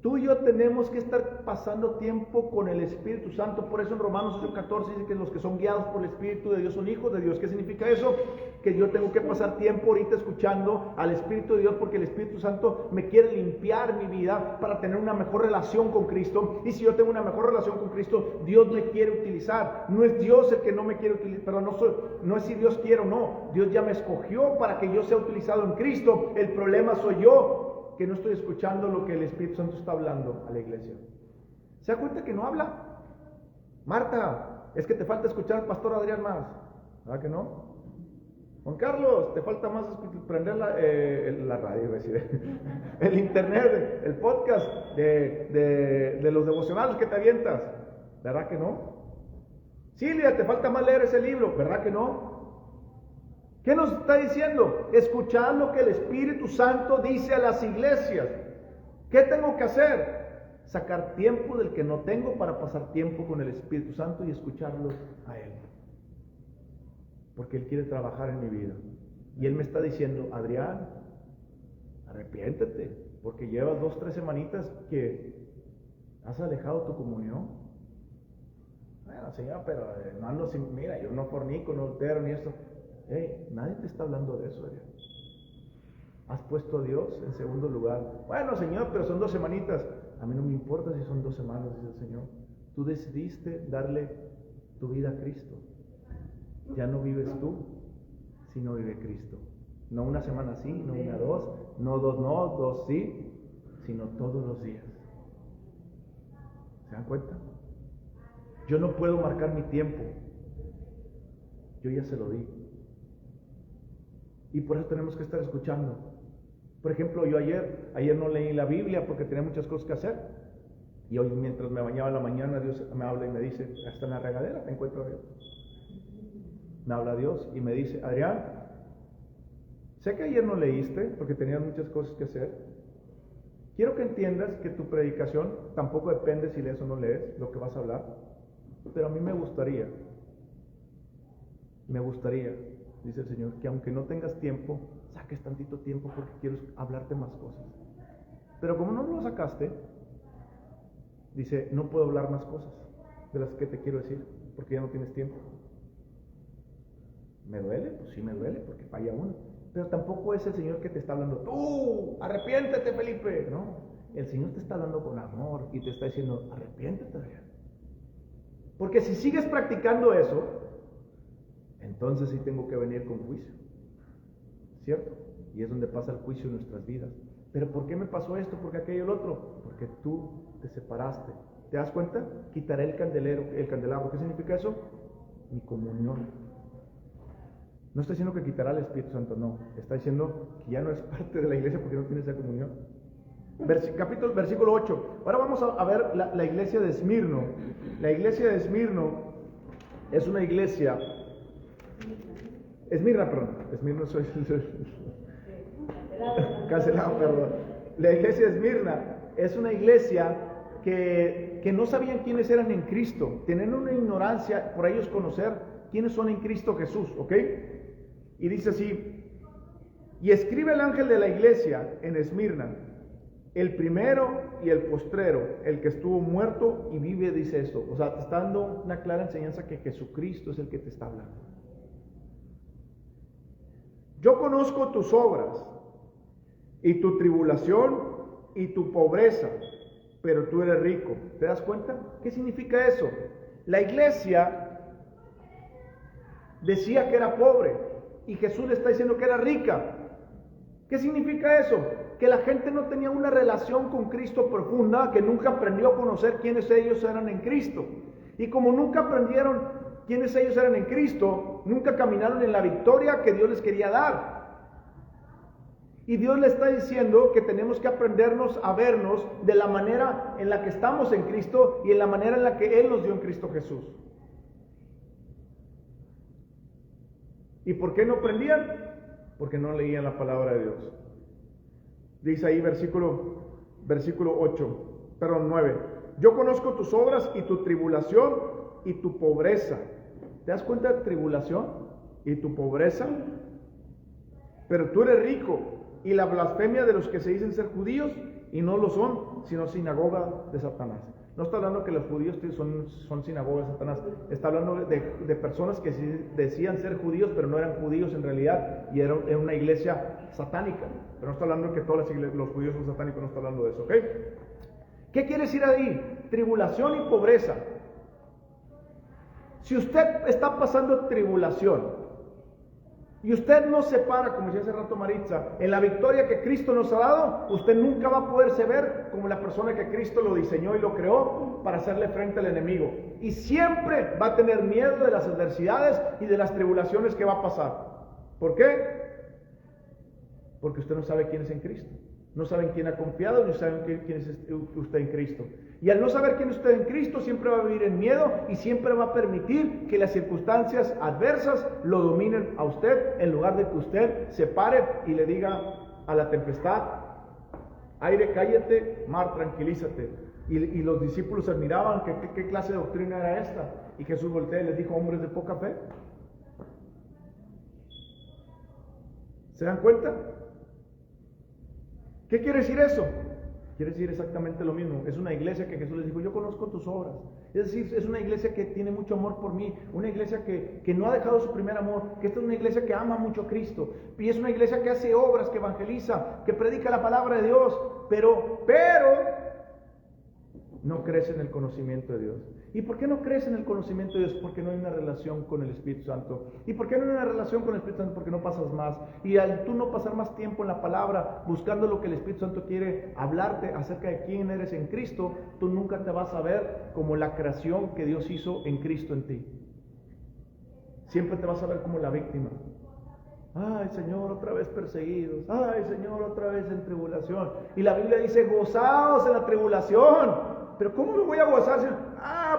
S1: Tú y yo tenemos que estar pasando tiempo con el Espíritu Santo. Por eso en Romanos 8:14 dice que los que son guiados por el Espíritu de Dios son hijos de Dios. ¿Qué significa eso? Que yo tengo que pasar tiempo ahorita escuchando al Espíritu de Dios, porque el Espíritu Santo me quiere limpiar mi vida para tener una mejor relación con Cristo. Y si yo tengo una mejor relación con Cristo, Dios me quiere utilizar. No es Dios el que no me quiere utilizar, pero no es si Dios quiere o no. Dios ya me escogió para que yo sea utilizado en Cristo. El problema soy yo, que no estoy escuchando lo que el Espíritu Santo está hablando a la iglesia. ¿Se da cuenta que no habla? Marta, es que te falta escuchar al pastor Adrián más. ¿Verdad que no? Juan Carlos, te falta más prender la radio, el internet, el podcast de los devocionales que te avientas. ¿Verdad que no? Silvia, te falta más leer ese libro. ¿Verdad que no? ¿Qué nos está diciendo? Escuchar lo que el Espíritu Santo dice a las iglesias. ¿Qué tengo que hacer? Sacar tiempo del que no tengo para pasar tiempo con el Espíritu Santo y escucharlo a Él. Porque Él quiere trabajar en mi vida. Y Él me está diciendo: Adrián, arrepiéntete, porque llevas 2-3 semanitas que has alejado tu comunión. Bueno, Señor, pero no ando sin... Mira, yo no fornico, no adultero ni esto. Nadie te está hablando de eso, Adrián. Has puesto a Dios en segundo lugar. Bueno, Señor, pero son 2 semanitas. A mí no me importa si son 2 semanas, dice el Señor. Tú decidiste darle tu vida a Cristo. Ya no vives tú, sino vive Cristo. No una semana sí, no una 2, no 2 no, 2 sí, sino todos los días. ¿Se dan cuenta? Yo no puedo marcar mi tiempo. Yo ya se lo di. Y por eso tenemos que estar escuchando. Por ejemplo, yo ayer no leí la Biblia porque tenía muchas cosas que hacer. Y hoy, mientras me bañaba en la mañana, Dios me habla y me dice: hasta en la regadera te encuentro a Dios. me habla Dios y me dice: Adrián, sé que ayer no leíste porque tenías muchas cosas que hacer. Quiero que entiendas que tu predicación tampoco depende si lees o no lees lo que vas a hablar, pero a mí me gustaría, dice el Señor, que aunque no tengas tiempo, saques tantito tiempo porque quiero hablarte más cosas. Pero como no lo sacaste, dice, no puedo hablar más cosas de las que te quiero decir porque ya no tienes tiempo. ¿Me duele? Pues sí me duele porque falla uno. Pero tampoco es el Señor que te está hablando: ¡tú, arrepiéntete, Felipe! No, el Señor te está hablando con amor y te está diciendo: arrepiéntete, Adrián. Porque si sigues practicando eso, entonces sí tengo que venir con juicio, ¿cierto? Y es donde pasa el juicio en nuestras vidas. ¿Pero por qué me pasó esto? ¿Por qué aquello y el otro? Porque tú te separaste. ¿Te das cuenta? Quitaré el candelabro. ¿Qué significa eso? Mi comunión. No está diciendo que quitará el Espíritu Santo, no. Está diciendo que ya no es parte de la iglesia porque no tiene esa comunión. Versículo 8. Ahora vamos a ver la iglesia de Esmirno. La iglesia de Esmirno es una iglesia... Esmirna, soy... Cancelado, perdón. La iglesia de Esmirna es una iglesia que no sabían quiénes eran en Cristo. Tenían una ignorancia por ellos conocer quiénes son en Cristo Jesús, ¿ok? Y dice así: y escribe el ángel de la iglesia en Esmirna, el primero y el postrero, el que estuvo muerto y vive, dice esto. O sea, te está dando una clara enseñanza que Jesucristo es el que te está hablando. Yo conozco tus obras y tu tribulación y tu pobreza, pero tú eres rico. ¿Te das cuenta? ¿Qué significa eso? La iglesia decía que era pobre y Jesús le está diciendo que era rica. ¿Qué significa eso? Que la gente no tenía una relación con Cristo profunda, que nunca aprendió a conocer quiénes ellos eran en Cristo. Y como nunca aprendieron quiénes ellos eran en Cristo, nunca caminaron en la victoria que Dios les quería dar. Y Dios le está diciendo que tenemos que aprendernos a vernos de la manera en la que estamos en Cristo y en la manera en la que Él nos dio en Cristo Jesús. ¿Y por qué no aprendían? Porque no leían la palabra de Dios. Dice ahí versículo 9. Yo conozco tus obras y tu tribulación y tu pobreza. ¿Te das cuenta de tribulación y tu pobreza? Pero tú eres rico, y la blasfemia de los que se dicen ser judíos y no lo son, sino sinagoga de Satanás. No está hablando que los judíos son sinagoga de Satanás. Está hablando de personas que sí decían ser judíos, pero no eran judíos en realidad, y era una iglesia satánica. Pero no está hablando que todos los judíos son satánicos, no está hablando de eso, ¿ok? ¿Qué quiere decir ahí? Tribulación y pobreza. Si usted está pasando tribulación y usted no se para, como decía hace rato Maritza, en la victoria que Cristo nos ha dado, usted nunca va a poderse ver como la persona que Cristo lo diseñó y lo creó para hacerle frente al enemigo. Y siempre va a tener miedo de las adversidades y de las tribulaciones que va a pasar. ¿Por qué? Porque usted no sabe quién es en Cristo. No saben quién ha confiado, ni saben quién es usted en Cristo. Y al no saber quién es usted en Cristo, siempre va a vivir en miedo y siempre va a permitir que las circunstancias adversas lo dominen a usted, en lugar de que usted se pare y le diga a la tempestad: aire, cállate, mar, tranquilízate. Y los discípulos admiraban qué clase de doctrina era esta. Y Jesús voltea y les dijo: hombres de poca fe. ¿Se dan cuenta? ¿Qué quiere decir eso? Quiere decir exactamente lo mismo. Es una iglesia que Jesús les dijo: yo conozco tus obras. Es decir, es una iglesia que tiene mucho amor por mí, una iglesia que no ha dejado su primer amor, que esta es una iglesia que ama mucho a Cristo, y es una iglesia que hace obras, que evangeliza, que predica la palabra de Dios, pero no crece en el conocimiento de Dios. ¿Y por qué no crece en el conocimiento de Dios? Porque no hay una relación con el Espíritu Santo. ¿Y por qué no hay una relación con el Espíritu Santo? Porque no pasas más. Y al tú no pasar más tiempo en la palabra, buscando lo que el Espíritu Santo quiere hablarte acerca de quién eres en Cristo, tú nunca te vas a ver como la creación que Dios hizo en Cristo en ti. Siempre te vas a ver como la víctima. Ay, Señor, otra vez perseguidos. Ay, Señor, otra vez en tribulación. Y la Biblia dice: gozaos en la tribulación. Pero ¿cómo me voy a gozar?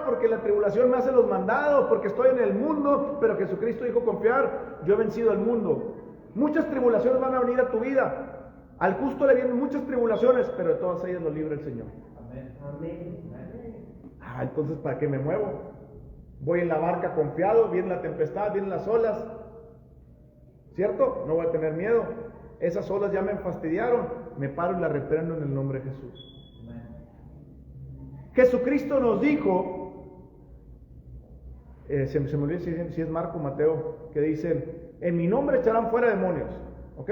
S1: Porque la tribulación me hace los mandados, porque estoy en el mundo, pero Jesucristo dijo confiar, yo he vencido al mundo. Muchas tribulaciones van a venir a tu vida. Al justo le vienen muchas tribulaciones, pero de todas ellas lo libra el Señor. Amén. Entonces, ¿para qué me muevo? Voy en la barca confiado, viene la tempestad, vienen las olas, ¿cierto? No voy a tener miedo. Esas olas ya me fastidiaron, me paro y las reprendo en el nombre de Jesús. Jesucristo nos dijo, se me olvidó si es Marco o Mateo, que dicen, en mi nombre echarán fuera demonios, ¿ok?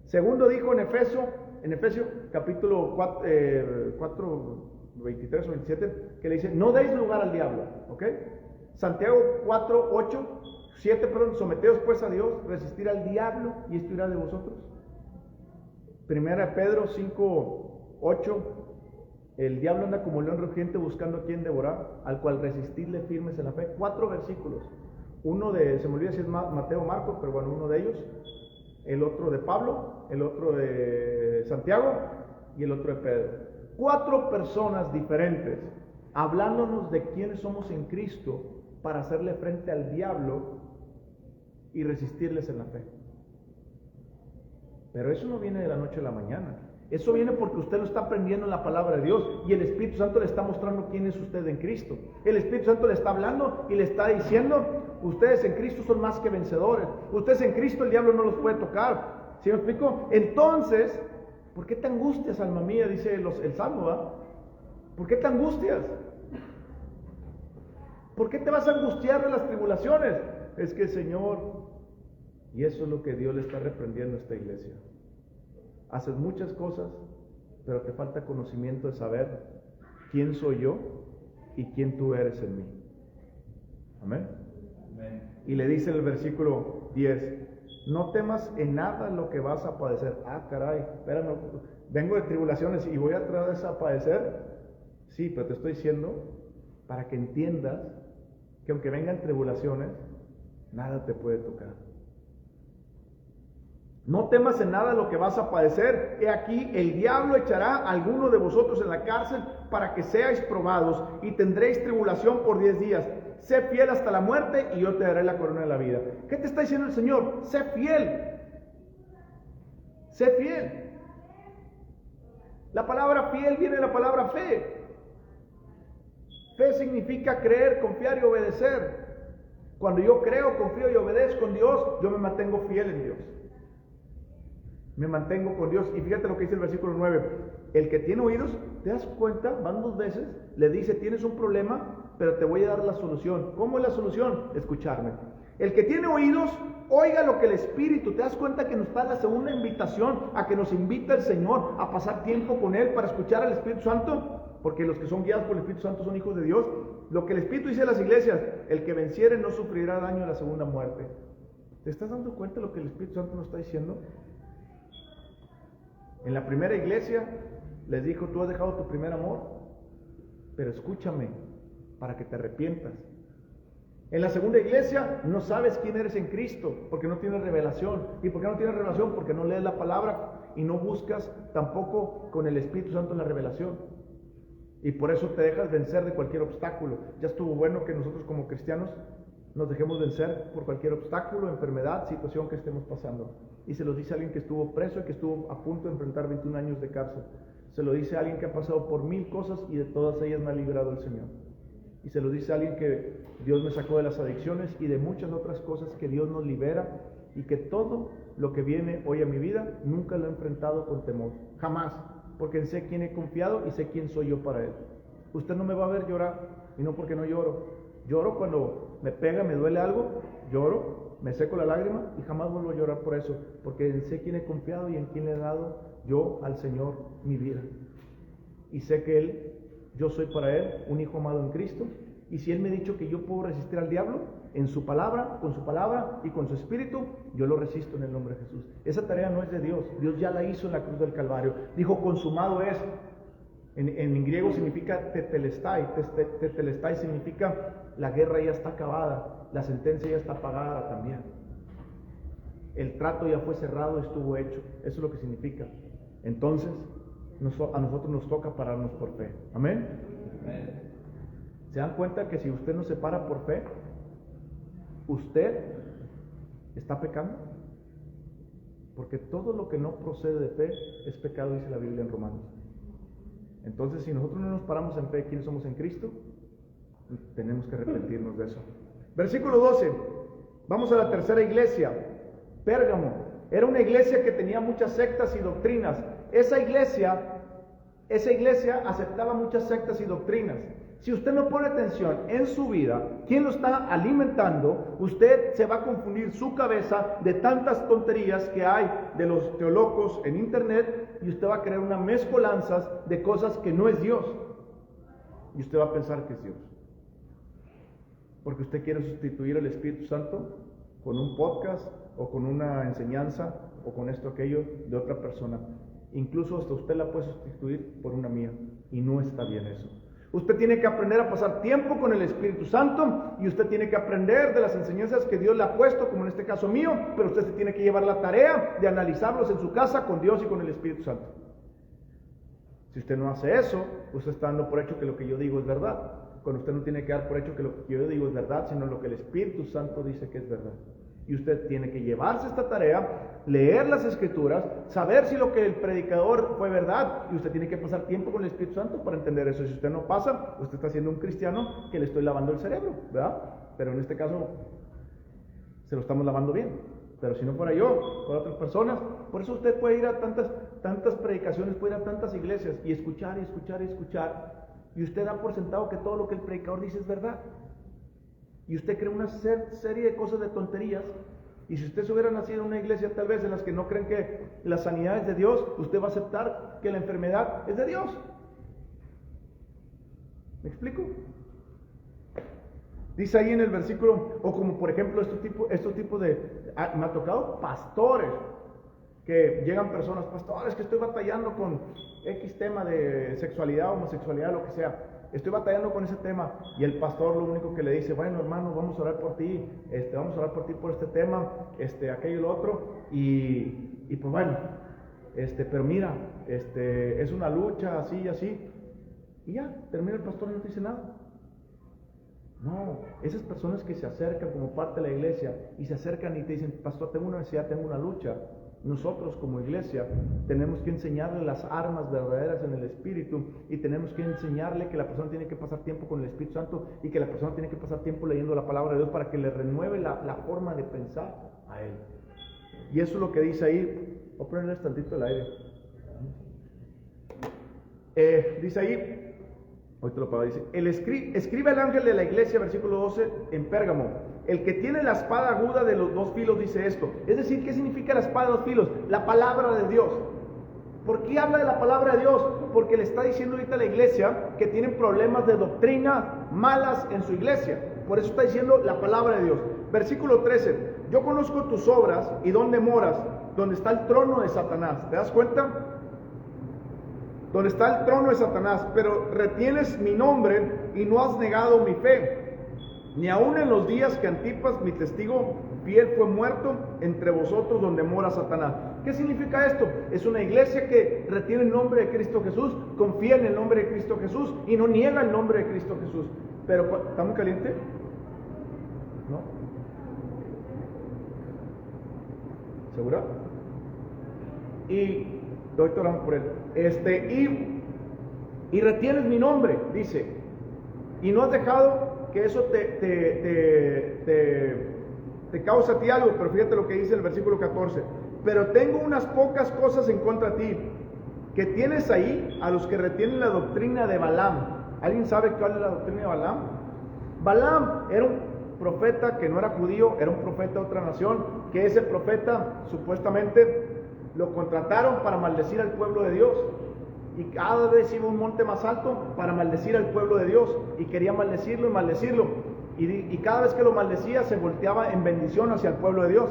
S1: Segundo dijo en Efesios capítulo 4, 23 o 27, que le dice, no deis lugar al diablo, ¿ok? Santiago 4, 8, 7, someteos pues a Dios, resistir al diablo y esto irá de vosotros. Primera Pedro 5, 8, el diablo anda como león rugiente buscando a quien devorar, al cual resistirle firmes en la fe. 4 versículos, uno se me olvida si es Mateo o Marcos, pero bueno, uno de ellos, el otro de Pablo, el otro de Santiago y el otro de Pedro. 4 personas diferentes hablándonos de quiénes somos en Cristo para hacerle frente al diablo y resistirles en la fe. Pero eso no viene de la noche a la mañana. Eso viene porque usted lo está aprendiendo en la palabra de Dios y el Espíritu Santo le está mostrando quién es usted en Cristo. El Espíritu Santo le está hablando y le está diciendo, ustedes en Cristo son más que vencedores. Ustedes en Cristo el diablo no los puede tocar. ¿Sí me explico? Entonces, ¿por qué te angustias, alma mía? Dice el Salmo, ¿verdad? ¿Por qué te angustias? ¿Por qué te vas a angustiar de las tribulaciones? Es que Señor, y eso es lo que Dios le está reprendiendo a esta iglesia. Haces muchas cosas, pero te falta conocimiento de saber quién soy yo y quién tú eres en mí. Amén. Amén. Y le dice en el versículo 10, no temas en nada lo que vas a padecer. Caray, espérame, vengo de tribulaciones y voy a tratar de padecer. Sí, pero te estoy diciendo para que entiendas que aunque vengan tribulaciones, nada te puede tocar. No temas en nada lo que vas a padecer. He aquí, el diablo echará a alguno de vosotros en la cárcel para que seáis probados y tendréis tribulación por 10 días. Sé fiel hasta la muerte y yo te daré la corona de la vida. ¿Qué te está diciendo el Señor? Sé fiel. Sé fiel. La palabra fiel viene de la palabra fe. Fe significa creer, confiar y obedecer. Cuando yo creo, confío y obedezco en Dios, yo me mantengo fiel en Dios. Me mantengo con Dios. Y fíjate lo que dice el versículo 9. El que tiene oídos, ¿te das cuenta? Van 2 veces. Le dice, tienes un problema, pero te voy a dar la solución. ¿Cómo es la solución? Escucharme. El que tiene oídos, oiga lo que el Espíritu. ¿Te das cuenta que nos da la segunda invitación a que nos invita el Señor a pasar tiempo con Él para escuchar al Espíritu Santo? Porque los que son guiados por el Espíritu Santo son hijos de Dios. Lo que el Espíritu dice a las iglesias, el que venciere no sufrirá daño en la segunda muerte. ¿Te estás dando cuenta de lo que el Espíritu Santo nos está diciendo? En la primera iglesia les dijo, tú has dejado tu primer amor, pero escúchame para que te arrepientas. En la segunda iglesia no sabes quién eres en Cristo porque no tienes revelación. ¿Y por qué no tienes revelación? Porque no lees la palabra y no buscas tampoco con el Espíritu Santo la revelación. Y por eso te dejas vencer de cualquier obstáculo. Ya estuvo bueno que nosotros como cristianos nos dejemos vencer por cualquier obstáculo, enfermedad, situación que estemos pasando. Y se lo dice a alguien que estuvo preso y que estuvo a punto de enfrentar 21 años de cárcel. Se lo dice a alguien que ha pasado por 1000 cosas y de todas ellas me ha librado el Señor. Y se lo dice a alguien que Dios me sacó de las adicciones y de muchas otras cosas que Dios nos libera, y que todo lo que viene hoy a mi vida nunca lo he enfrentado con temor. Jamás. Porque sé quién he confiado y sé quién soy yo para Él. Usted no me va a ver llorar, y no porque no lloro. Lloro cuando me pega, me duele algo, lloro, me seco la lágrima y jamás vuelvo a llorar por eso, porque sé quién he confiado y en quién le he dado yo al Señor mi vida. Y sé que yo soy para Él un hijo amado en Cristo, y si Él me ha dicho que yo puedo resistir al diablo, en su palabra y con su espíritu, yo lo resisto en el nombre de Jesús. Esa tarea no es de Dios, Dios ya la hizo en la cruz del Calvario. Dijo, consumado es. En griego significa tetelestai. Tetelestai significa la guerra ya está acabada, la sentencia ya está pagada también. El trato ya fue cerrado, estuvo hecho. Eso es lo que significa. Entonces, a nosotros nos toca pararnos por fe. Amén. Amén. ¿Se dan cuenta que si usted no se para por fe, usted está pecando? Porque todo lo que no procede de fe es pecado, dice la Biblia en Romanos. Entonces, si nosotros no nos paramos en fe, ¿quiénes somos en Cristo? Tenemos que arrepentirnos de eso. Versículo 12. Vamos a la tercera iglesia, Pérgamo. Era una iglesia que tenía muchas sectas y doctrinas. Esa iglesia aceptaba muchas sectas y doctrinas. Si usted no pone atención en su vida, ¿quién lo está alimentando? Usted se va a confundir su cabeza de tantas tonterías que hay de los teólogos en internet, y usted va a crear una mezcolanza de cosas que no es Dios. Y usted va a pensar que es Dios. Porque usted quiere sustituir el Espíritu Santo con un podcast o con una enseñanza o con esto o aquello de otra persona. Incluso hasta usted la puede sustituir por una mía, y no está bien eso. Usted tiene que aprender a pasar tiempo con el Espíritu Santo, y usted tiene que aprender de las enseñanzas que Dios le ha puesto, como en este caso mío, pero usted se tiene que llevar la tarea de analizarlos en su casa con Dios y con el Espíritu Santo. Si usted no hace eso, usted está dando por hecho que lo que yo digo es verdad, cuando usted no tiene que dar por hecho que lo que yo digo es verdad, sino lo que el Espíritu Santo dice que es verdad. Y usted tiene que llevarse esta tarea, leer las Escrituras, saber si lo que el predicador fue verdad, y usted tiene que pasar tiempo con el Espíritu Santo para entender eso. Si usted no pasa, usted está siendo un cristiano que le estoy lavando el cerebro, ¿verdad? Pero en este caso se lo estamos lavando bien. Pero si no fuera yo, por otras personas, por eso usted puede ir a tantas predicaciones, puede ir a tantas iglesias y escuchar y escuchar y escuchar, y usted da por sentado que todo lo que el predicador dice es verdad. Y usted cree una serie de cosas de tonterías. Y si usted se hubiera nacido en una iglesia tal vez en las que no creen que la sanidad es de Dios, usted va a aceptar que la enfermedad es de Dios. ¿Me explico? Dice ahí en el versículo, o como por ejemplo estos tipos de... me ha tocado pastores, que llegan personas, pastores, que estoy batallando con X tema de sexualidad, homosexualidad, lo que sea. Estoy batallando con ese tema, y el pastor lo único que le dice, bueno hermano, vamos a orar por ti, vamos a orar por ti por este tema, aquello y lo otro, y pues bueno, pero mira, es una lucha así y así, y ya, termina el pastor y no te dice nada. No, esas personas que se acercan como parte de la iglesia, y se acercan y te dicen, pastor, tengo una necesidad, tengo una lucha. Nosotros como iglesia tenemos que enseñarle las armas verdaderas en el Espíritu, y tenemos que enseñarle que la persona tiene que pasar tiempo con el Espíritu Santo, y que la persona tiene que pasar tiempo leyendo la palabra de Dios para que le renueve la forma de pensar a él. Y eso es lo que dice ahí. Voy a ponerles tantito el aire. Dice ahí, ahorita lo pago, dice, escribe el ángel de la iglesia, versículo 12, en Pérgamo. El que tiene la espada aguda de los dos filos dice esto. Es decir, ¿qué significa la espada de dos filos? La palabra de Dios. ¿Por qué habla de la palabra de Dios? Porque le está diciendo ahorita a la iglesia que tienen problemas de doctrina malas en su iglesia. Por eso está diciendo la palabra de Dios. Versículo 13. Yo conozco tus obras y dónde moras, donde está el trono de Satanás. ¿Te das cuenta? Donde está el trono de Satanás, pero retienes mi nombre y no has negado mi fe, ni aun en los días que Antipas, mi testigo fiel, fue muerto entre vosotros donde mora Satanás. ¿Qué significa esto? Es una iglesia que retiene el nombre de Cristo Jesús, confía en el nombre de Cristo Jesús y no niega el nombre de Cristo Jesús. Pero, ¿está muy caliente? ¿No? ¿Segura? Y ahorita oramos por él. Y retienes mi nombre, dice, y no has dejado que eso te causa a ti algo. Pero fíjate lo que dice el versículo 14. Pero tengo unas pocas cosas en contra de ti, que tienes ahí a los que retienen la doctrina de Balaam. ¿Alguien sabe cuál es la doctrina de Balaam? Balaam era un profeta que no era judío, era un profeta de otra nación, que ese profeta supuestamente lo contrataron para maldecir al pueblo de Dios. Y cada vez iba a un monte más alto para maldecir al pueblo de Dios, y quería maldecirlo y maldecirlo, y cada vez que lo maldecía se volteaba en bendición hacia el pueblo de Dios.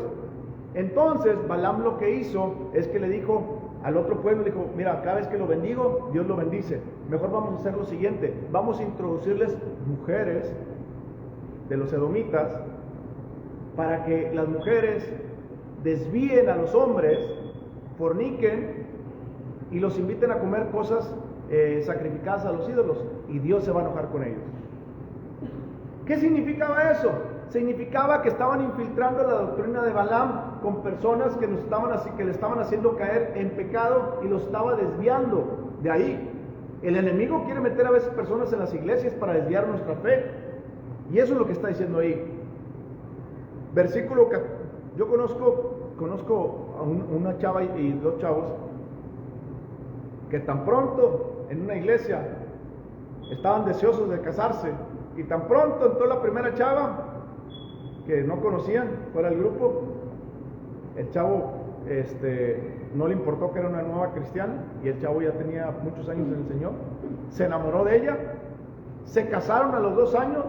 S1: Entonces Balaam lo que hizo es que le dijo al otro pueblo, le dijo, mira, cada vez que lo bendigo, Dios lo bendice. Mejor vamos a hacer lo siguiente, vamos a introducirles mujeres de los edomitas, para que las mujeres desvíen a los hombres, forniquen y los inviten a comer cosas sacrificadas a los ídolos, y Dios se va a enojar con ellos. ¿Qué significaba eso? Significaba que estaban infiltrando la doctrina de Balaam con personas que le estaban haciendo caer en pecado y los estaba desviando de ahí. El enemigo quiere meter a veces personas en las iglesias para desviar nuestra fe. Y eso es lo que está diciendo ahí. Yo conozco a una chava y dos chavos que tan pronto en una iglesia estaban deseosos de casarse, y tan pronto entró la primera chava que no conocían fuera del grupo, el chavo no le importó que era una nueva cristiana, y el chavo ya tenía muchos años en el Señor, se enamoró de ella, se casaron a los 2 años,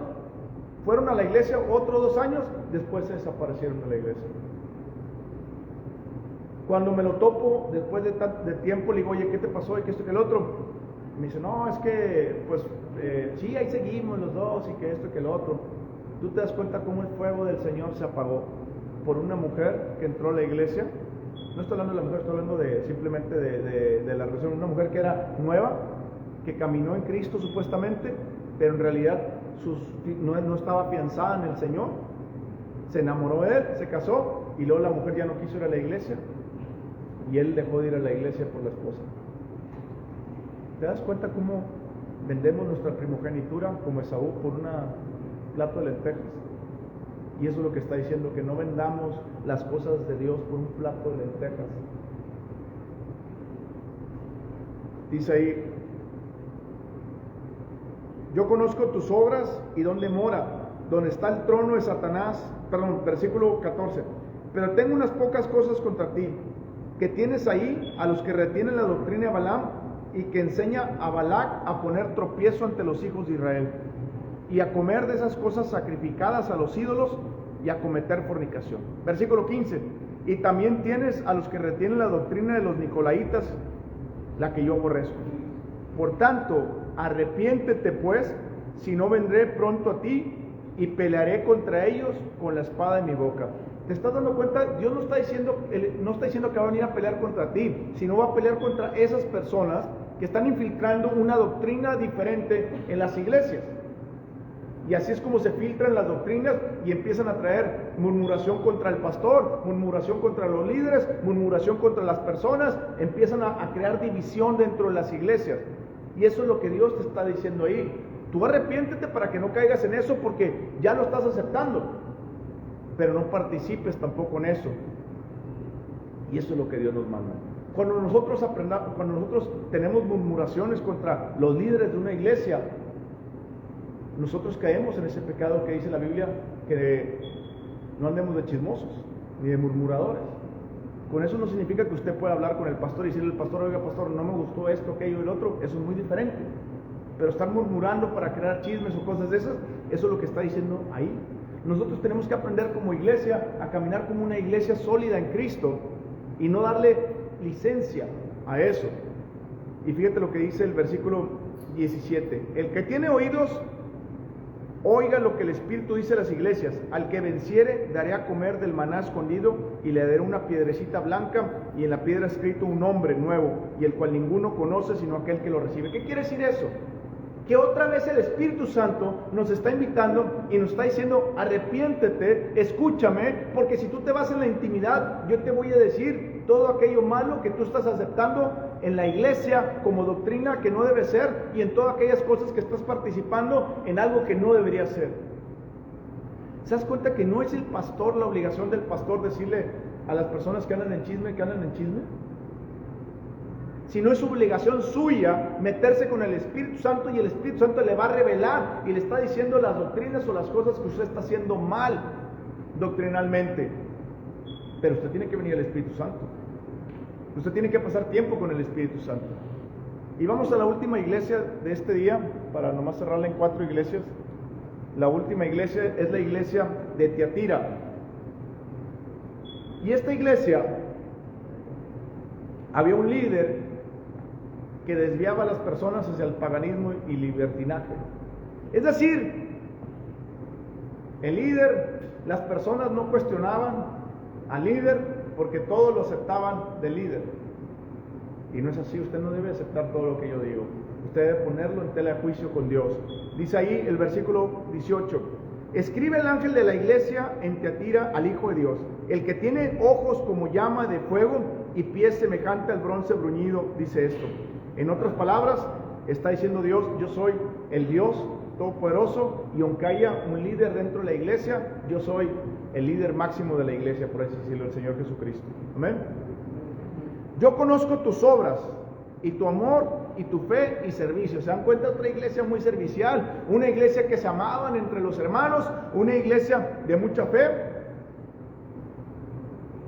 S1: fueron a la iglesia otros 2 años, después se desaparecieron de la iglesia. Cuando me lo topo después de tiempo, le digo, oye, ¿qué te pasó? ¿Y qué esto y que el otro? Me dice, no, es que, pues, sí, ahí seguimos los dos, y que esto y que el otro. Tú te das cuenta cómo el fuego del Señor se apagó por una mujer que entró a la iglesia. No estoy hablando de la mujer, estoy hablando simplemente de la relación. Una mujer que era nueva, que caminó en Cristo supuestamente, pero en realidad no estaba afianzada en el Señor. Se enamoró de él, se casó, y luego la mujer ya no quiso ir a la iglesia, y él dejó de ir a la iglesia por la esposa. ¿Te das cuenta cómo vendemos nuestra primogenitura como Esaú por un plato de lentejas? Y eso es lo que está diciendo, que no vendamos las cosas de Dios por un plato de lentejas. Dice ahí, yo conozco tus obras y dónde mora, donde está el trono de Satanás. Versículo 14. Pero tengo unas pocas cosas contra ti, que tienes ahí a los que retienen la doctrina de Balaam, y que enseña a Balac a poner tropiezo ante los hijos de Israel, y a comer de esas cosas sacrificadas a los ídolos, y a cometer fornicación. Versículo 15. Y también tienes a los que retienen la doctrina de los nicolaitas, la que yo aborrezco. Por tanto, arrepiéntete pues, si no vendré pronto a ti, y pelearé contra ellos con la espada de mi boca. ¿Te estás dando cuenta? Dios no está diciendo que va a venir a pelear contra ti, sino va a pelear contra esas personas que están infiltrando una doctrina diferente en las iglesias. Y así es como se filtran las doctrinas y empiezan a traer murmuración contra el pastor, murmuración contra los líderes, murmuración contra las personas, empiezan a crear división dentro de las iglesias. Y eso es lo que Dios te está diciendo ahí. Tú arrepiéntete para que no caigas en eso, porque ya lo estás aceptando, pero no participes tampoco en eso. Y eso es lo que Dios nos manda. Cuando nosotros tenemos murmuraciones contra los líderes de una iglesia, nosotros caemos en ese pecado que dice la Biblia, que no andemos de chismosos ni de murmuradores. Con eso no significa que usted pueda hablar con el pastor y decirle al pastor, oiga pastor, no me gustó esto, aquello y el otro. Eso es muy diferente. Pero estar murmurando para crear chismes o cosas de esas, eso es lo que está diciendo ahí. Nosotros tenemos que aprender como iglesia a caminar como una iglesia sólida en Cristo y no darle licencia a eso. Y fíjate lo que dice el versículo 17. El que tiene oídos, oiga lo que el Espíritu dice a las iglesias. Al que venciere, daré a comer del maná escondido, y le daré una piedrecita blanca, y en la piedra escrito un nombre nuevo, y el cual ninguno conoce sino aquel que lo recibe. ¿Qué quiere decir eso? Que otra vez el Espíritu Santo nos está invitando y nos está diciendo, arrepiéntete, escúchame, porque si tú te vas en la intimidad, yo te voy a decir todo aquello malo que tú estás aceptando en la iglesia como doctrina que no debe ser, y en todas aquellas cosas que estás participando en algo que no debería ser. ¿Se das cuenta que no es el pastor, la obligación del pastor decirle a las personas que andan en chisme, sino es obligación suya meterse con el Espíritu Santo, y el Espíritu Santo le va a revelar y le está diciendo las doctrinas o las cosas que usted está haciendo mal doctrinalmente. Pero usted tiene que venir al Espíritu Santo, usted tiene que pasar tiempo con el Espíritu Santo. Y vamos a la última iglesia de este día, para nomás cerrarla en 4 iglesias. La última iglesia es la iglesia de Tiatira. Y esta iglesia, había un líder que desviaba a las personas hacia el paganismo y libertinaje. Es decir, el líder, las personas no cuestionaban al líder porque todos lo aceptaban del líder. Y no es así. Usted no debe aceptar todo lo que yo digo. Usted debe ponerlo en tela de juicio con Dios. Dice ahí el versículo 18: escribe el ángel de la iglesia en Tiatira al Hijo de Dios, el que tiene ojos como llama de fuego y pies semejante al bronce bruñido, dice esto. En otras palabras, está diciendo Dios: yo soy el Dios Todopoderoso, y aunque haya un líder dentro de la iglesia, yo soy el líder máximo de la iglesia, por así decirlo, el Señor Jesucristo. Amén. Yo conozco tus obras y tu amor y tu fe y servicio. ¿Se dan cuenta? Otra iglesia muy servicial, una iglesia que se amaban entre los hermanos, una iglesia de mucha fe.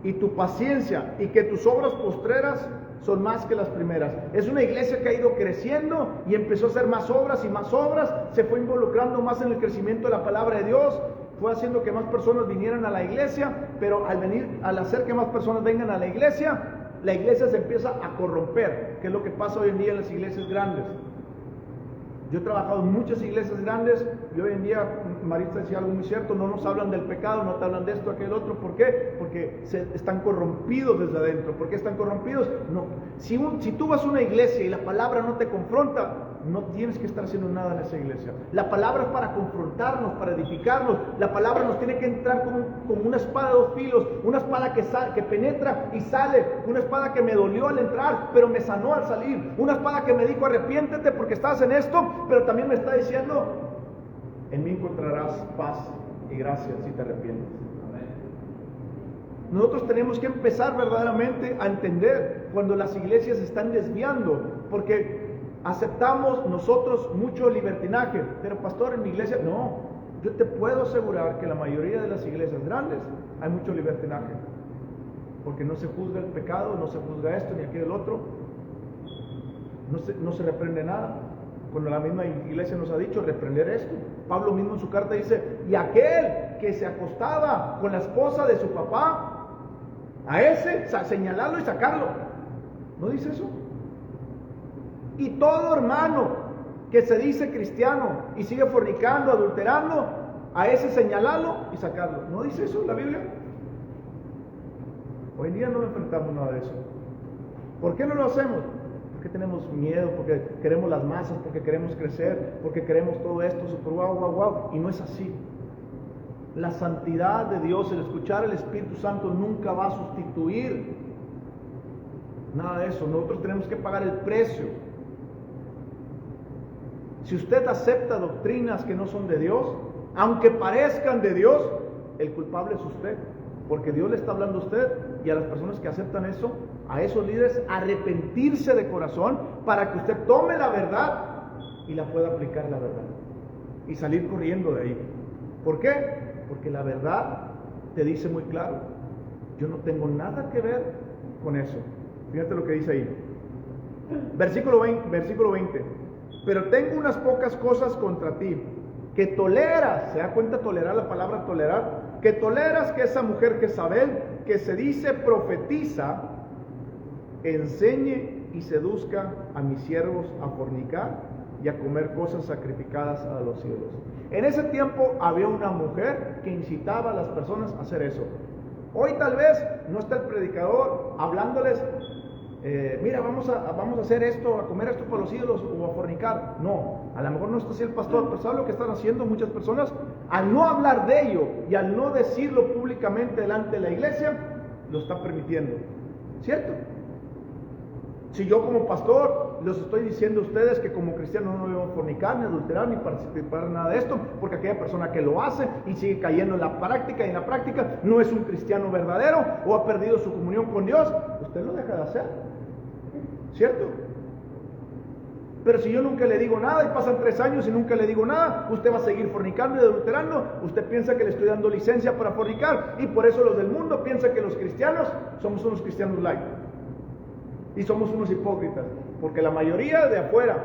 S1: Y tu paciencia, y que tus obras postreras son más que las primeras. Es una iglesia que ha ido creciendo y empezó a hacer más obras y más obras, se fue involucrando más en el crecimiento de la palabra de Dios, fue haciendo que más personas vinieran a la iglesia, pero al hacer que más personas vengan a la iglesia se empieza a corromper, que es lo que pasa hoy en día en las iglesias grandes. Yo he trabajado en muchas iglesias grandes y hoy en día, Maritza decía algo muy cierto, no nos hablan del pecado, no te hablan de esto, aquel otro. ¿Por qué? Porque están corrompidos desde adentro. ¿Por qué están corrompidos? No. Si tú vas a una iglesia y la palabra no te confronta, no tienes que estar haciendo nada en esa iglesia. La palabra es para confrontarnos, para edificarnos. La palabra nos tiene que entrar como una espada de dos filos, una espada que penetra y sale, una espada que me dolió al entrar, pero me sanó al salir, una espada que me dijo: arrepiéntete porque estás en esto, pero también me está diciendo: en mí encontrarás paz y gracia si te arrepientes. Nosotros tenemos que empezar verdaderamente a entender cuando las iglesias se están desviando, porque aceptamos nosotros mucho libertinaje. Pero pastor, en mi iglesia, no, yo te puedo asegurar que en la mayoría de las iglesias grandes hay mucho libertinaje, porque no se juzga el pecado, no se juzga esto ni aquel otro, no se reprende nada, cuando la misma iglesia nos ha dicho reprender esto. Pablo mismo en su carta dice: y aquel que se acostaba con la esposa de su papá, a ese señalarlo y sacarlo. ¿No dice eso? Y todo hermano que se dice cristiano y sigue fornicando, adulterando, a ese señalarlo y sacarlo. ¿No dice eso la Biblia? Hoy en día no enfrentamos nada de eso. ¿Por qué no lo hacemos? Porque tenemos miedo, porque queremos las masas, porque queremos crecer, porque queremos todo esto, super wow. Y no es así. La santidad de Dios, el escuchar al Espíritu Santo nunca va a sustituir nada de eso. Nosotros tenemos que pagar el precio. Si usted acepta doctrinas que no son de Dios, aunque parezcan de Dios, el culpable es usted, porque Dios le está hablando a usted y a las personas que aceptan eso, a esos líderes, arrepentirse de corazón para que usted tome la verdad y la pueda aplicar la verdad y salir corriendo de ahí. ¿Por qué? Porque la verdad te dice muy claro: yo no tengo nada que ver con eso. Fíjate lo que dice ahí, versículo 20. Pero tengo unas pocas cosas contra ti, que toleras, ¿se da cuenta tolerar, la palabra tolerar? Que toleras que esa mujer Jezabel, que se dice profetiza, enseñe y seduzca a mis siervos a fornicar y a comer cosas sacrificadas a los ídolos. En ese tiempo había una mujer que incitaba a las personas a hacer eso. Hoy tal vez no está el predicador hablándoles: mira, vamos a hacer esto, a comer esto para los ídolos o a fornicar. No, a lo mejor no está así el pastor, pero ¿sabe lo que están haciendo muchas personas? Al no hablar de ello y al no decirlo públicamente delante de la iglesia, lo está permitiendo, ¿cierto? Si yo como pastor les estoy diciendo a ustedes que como cristianos no debemos fornicar, ni adulterar, ni participar en nada de esto, porque aquella persona que lo hace y sigue cayendo en la práctica, y en la práctica no es un cristiano verdadero o ha perdido su comunión con Dios, usted lo deja de hacer, ¿cierto? Pero si yo nunca le digo nada y pasan 3 años y nunca le digo nada, usted va a seguir fornicando y adulterando. Usted piensa que le estoy dando licencia para fornicar, y por eso los del mundo piensan que los cristianos somos unos cristianos light y somos unos hipócritas, porque la mayoría de afuera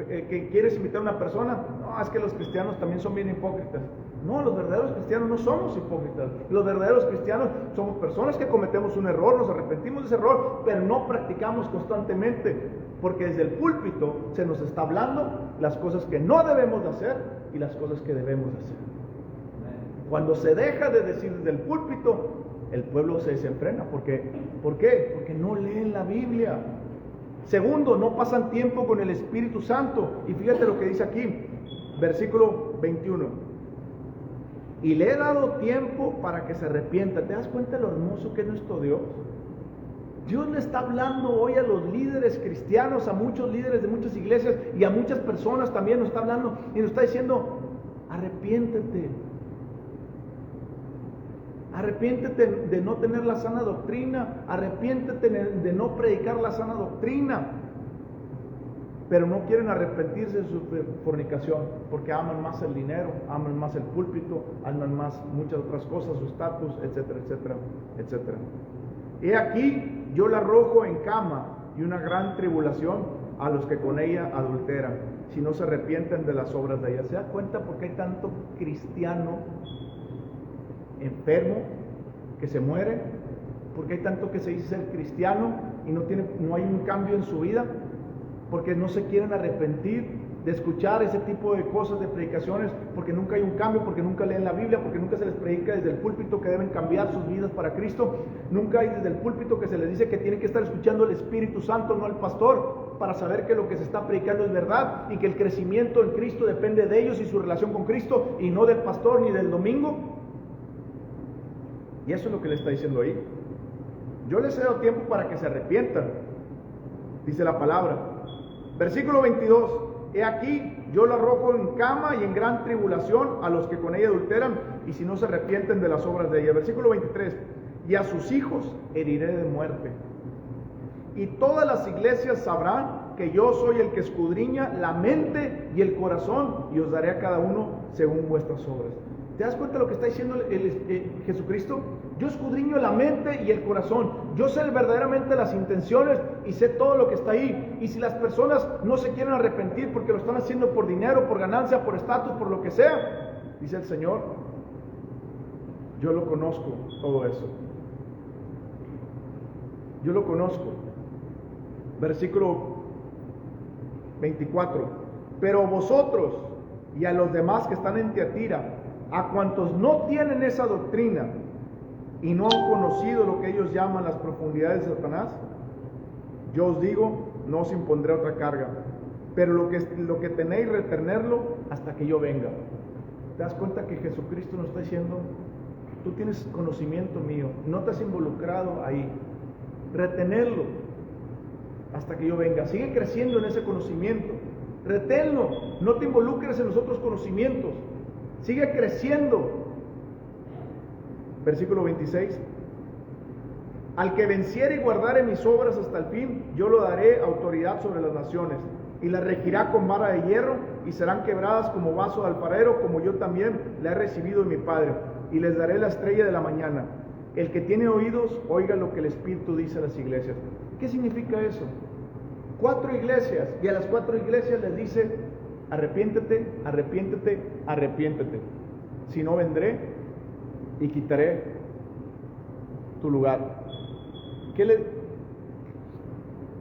S1: que quieres imitar a una persona, no, es que los cristianos también son bien hipócritas. No, los verdaderos cristianos no somos hipócritas. Los verdaderos cristianos somos personas que cometemos un error, nos arrepentimos de ese error, pero no practicamos constantemente, porque desde el púlpito se nos está hablando las cosas que no debemos de hacer y las cosas que debemos de hacer. Cuando se deja de decir desde el púlpito, el pueblo se desenfrena. ¿Por qué? Porque no leen la Biblia. Segundo, no pasan tiempo con el Espíritu Santo. Y fíjate lo que dice aquí, versículo 21. y le he dado tiempo para que se arrepienta. ¿Te das cuenta de lo hermoso que es nuestro Dios? Dios le está hablando hoy a los líderes cristianos, a muchos líderes de muchas iglesias y a muchas personas también nos está hablando y nos está diciendo: arrepiéntete. Arrepiéntete de no tener la sana doctrina, arrepiéntete de no predicar la sana doctrina. Pero no quieren arrepentirse de su fornicación, porque aman más el dinero, aman más el púlpito, aman más muchas otras cosas, su estatus, etcétera, etcétera, etcétera. He aquí, yo la arrojo en cama y una gran tribulación a los que con ella adulteran, si no se arrepienten de las obras de ella. ¿Se da cuenta por qué hay tanto cristiano enfermo que se muere? Porque hay tanto que se dice ser cristiano y no hay un cambio en su vida, porque no se quieren arrepentir de escuchar ese tipo de cosas, de predicaciones, porque nunca hay un cambio, porque nunca leen la Biblia, porque nunca se les predica desde el púlpito que deben cambiar sus vidas para Cristo. Nunca hay desde el púlpito que se les dice que tienen que estar escuchando al Espíritu Santo, no al pastor, para saber que lo que se está predicando es verdad y que el crecimiento en Cristo depende de ellos y su relación con Cristo, y no del pastor ni del domingo. Y eso es lo que le está diciendo ahí. Yo les he dado tiempo para que se arrepientan, dice la palabra. Versículo 22. He aquí, yo la arrojo en cama y en gran tribulación a los que con ella adulteran, y si no se arrepienten de las obras de ella. Versículo 23. Y a sus hijos heriré de muerte. Y todas las iglesias sabrán que yo soy el que escudriña la mente y el corazón, y os daré a cada uno según vuestras obras. ¿Te das cuenta de lo que está diciendo Jesucristo? Yo escudriño la mente y el corazón. Yo sé verdaderamente las intenciones y sé todo lo que está ahí. Y si las personas no se quieren arrepentir porque lo están haciendo por dinero, por ganancia, por estatus, por lo que sea, dice el Señor, yo lo conozco todo eso. Yo lo conozco. Versículo 24. Pero vosotros y a los demás que están en Tiatira, a cuantos no tienen esa doctrina y no han conocido lo que ellos llaman las profundidades de Satanás, yo os digo, no os impondré otra carga, pero lo que tenéis, retenerlo hasta que yo venga. ¿Te das cuenta que Jesucristo nos está diciendo: tú tienes conocimiento mío, no te has involucrado ahí, retenerlo hasta que yo venga? Sigue creciendo en ese conocimiento, reténlo, no te involucres en los otros conocimientos, sigue creciendo. Versículo 26. Al que venciere y guardare mis obras hasta el fin, yo lo daré autoridad sobre las naciones, y las regirá con vara de hierro, y serán quebradas como vaso de alfarero, como yo también la he recibido de mi Padre, y les daré la estrella de la mañana. El que tiene oídos, oiga lo que el Espíritu dice a las iglesias. ¿Qué significa eso? 4 iglesias, y a las 4 iglesias les dice: arrepiéntete, arrepiéntete, arrepiéntete. Si no, vendré y quitaré tu lugar. ¿Qué le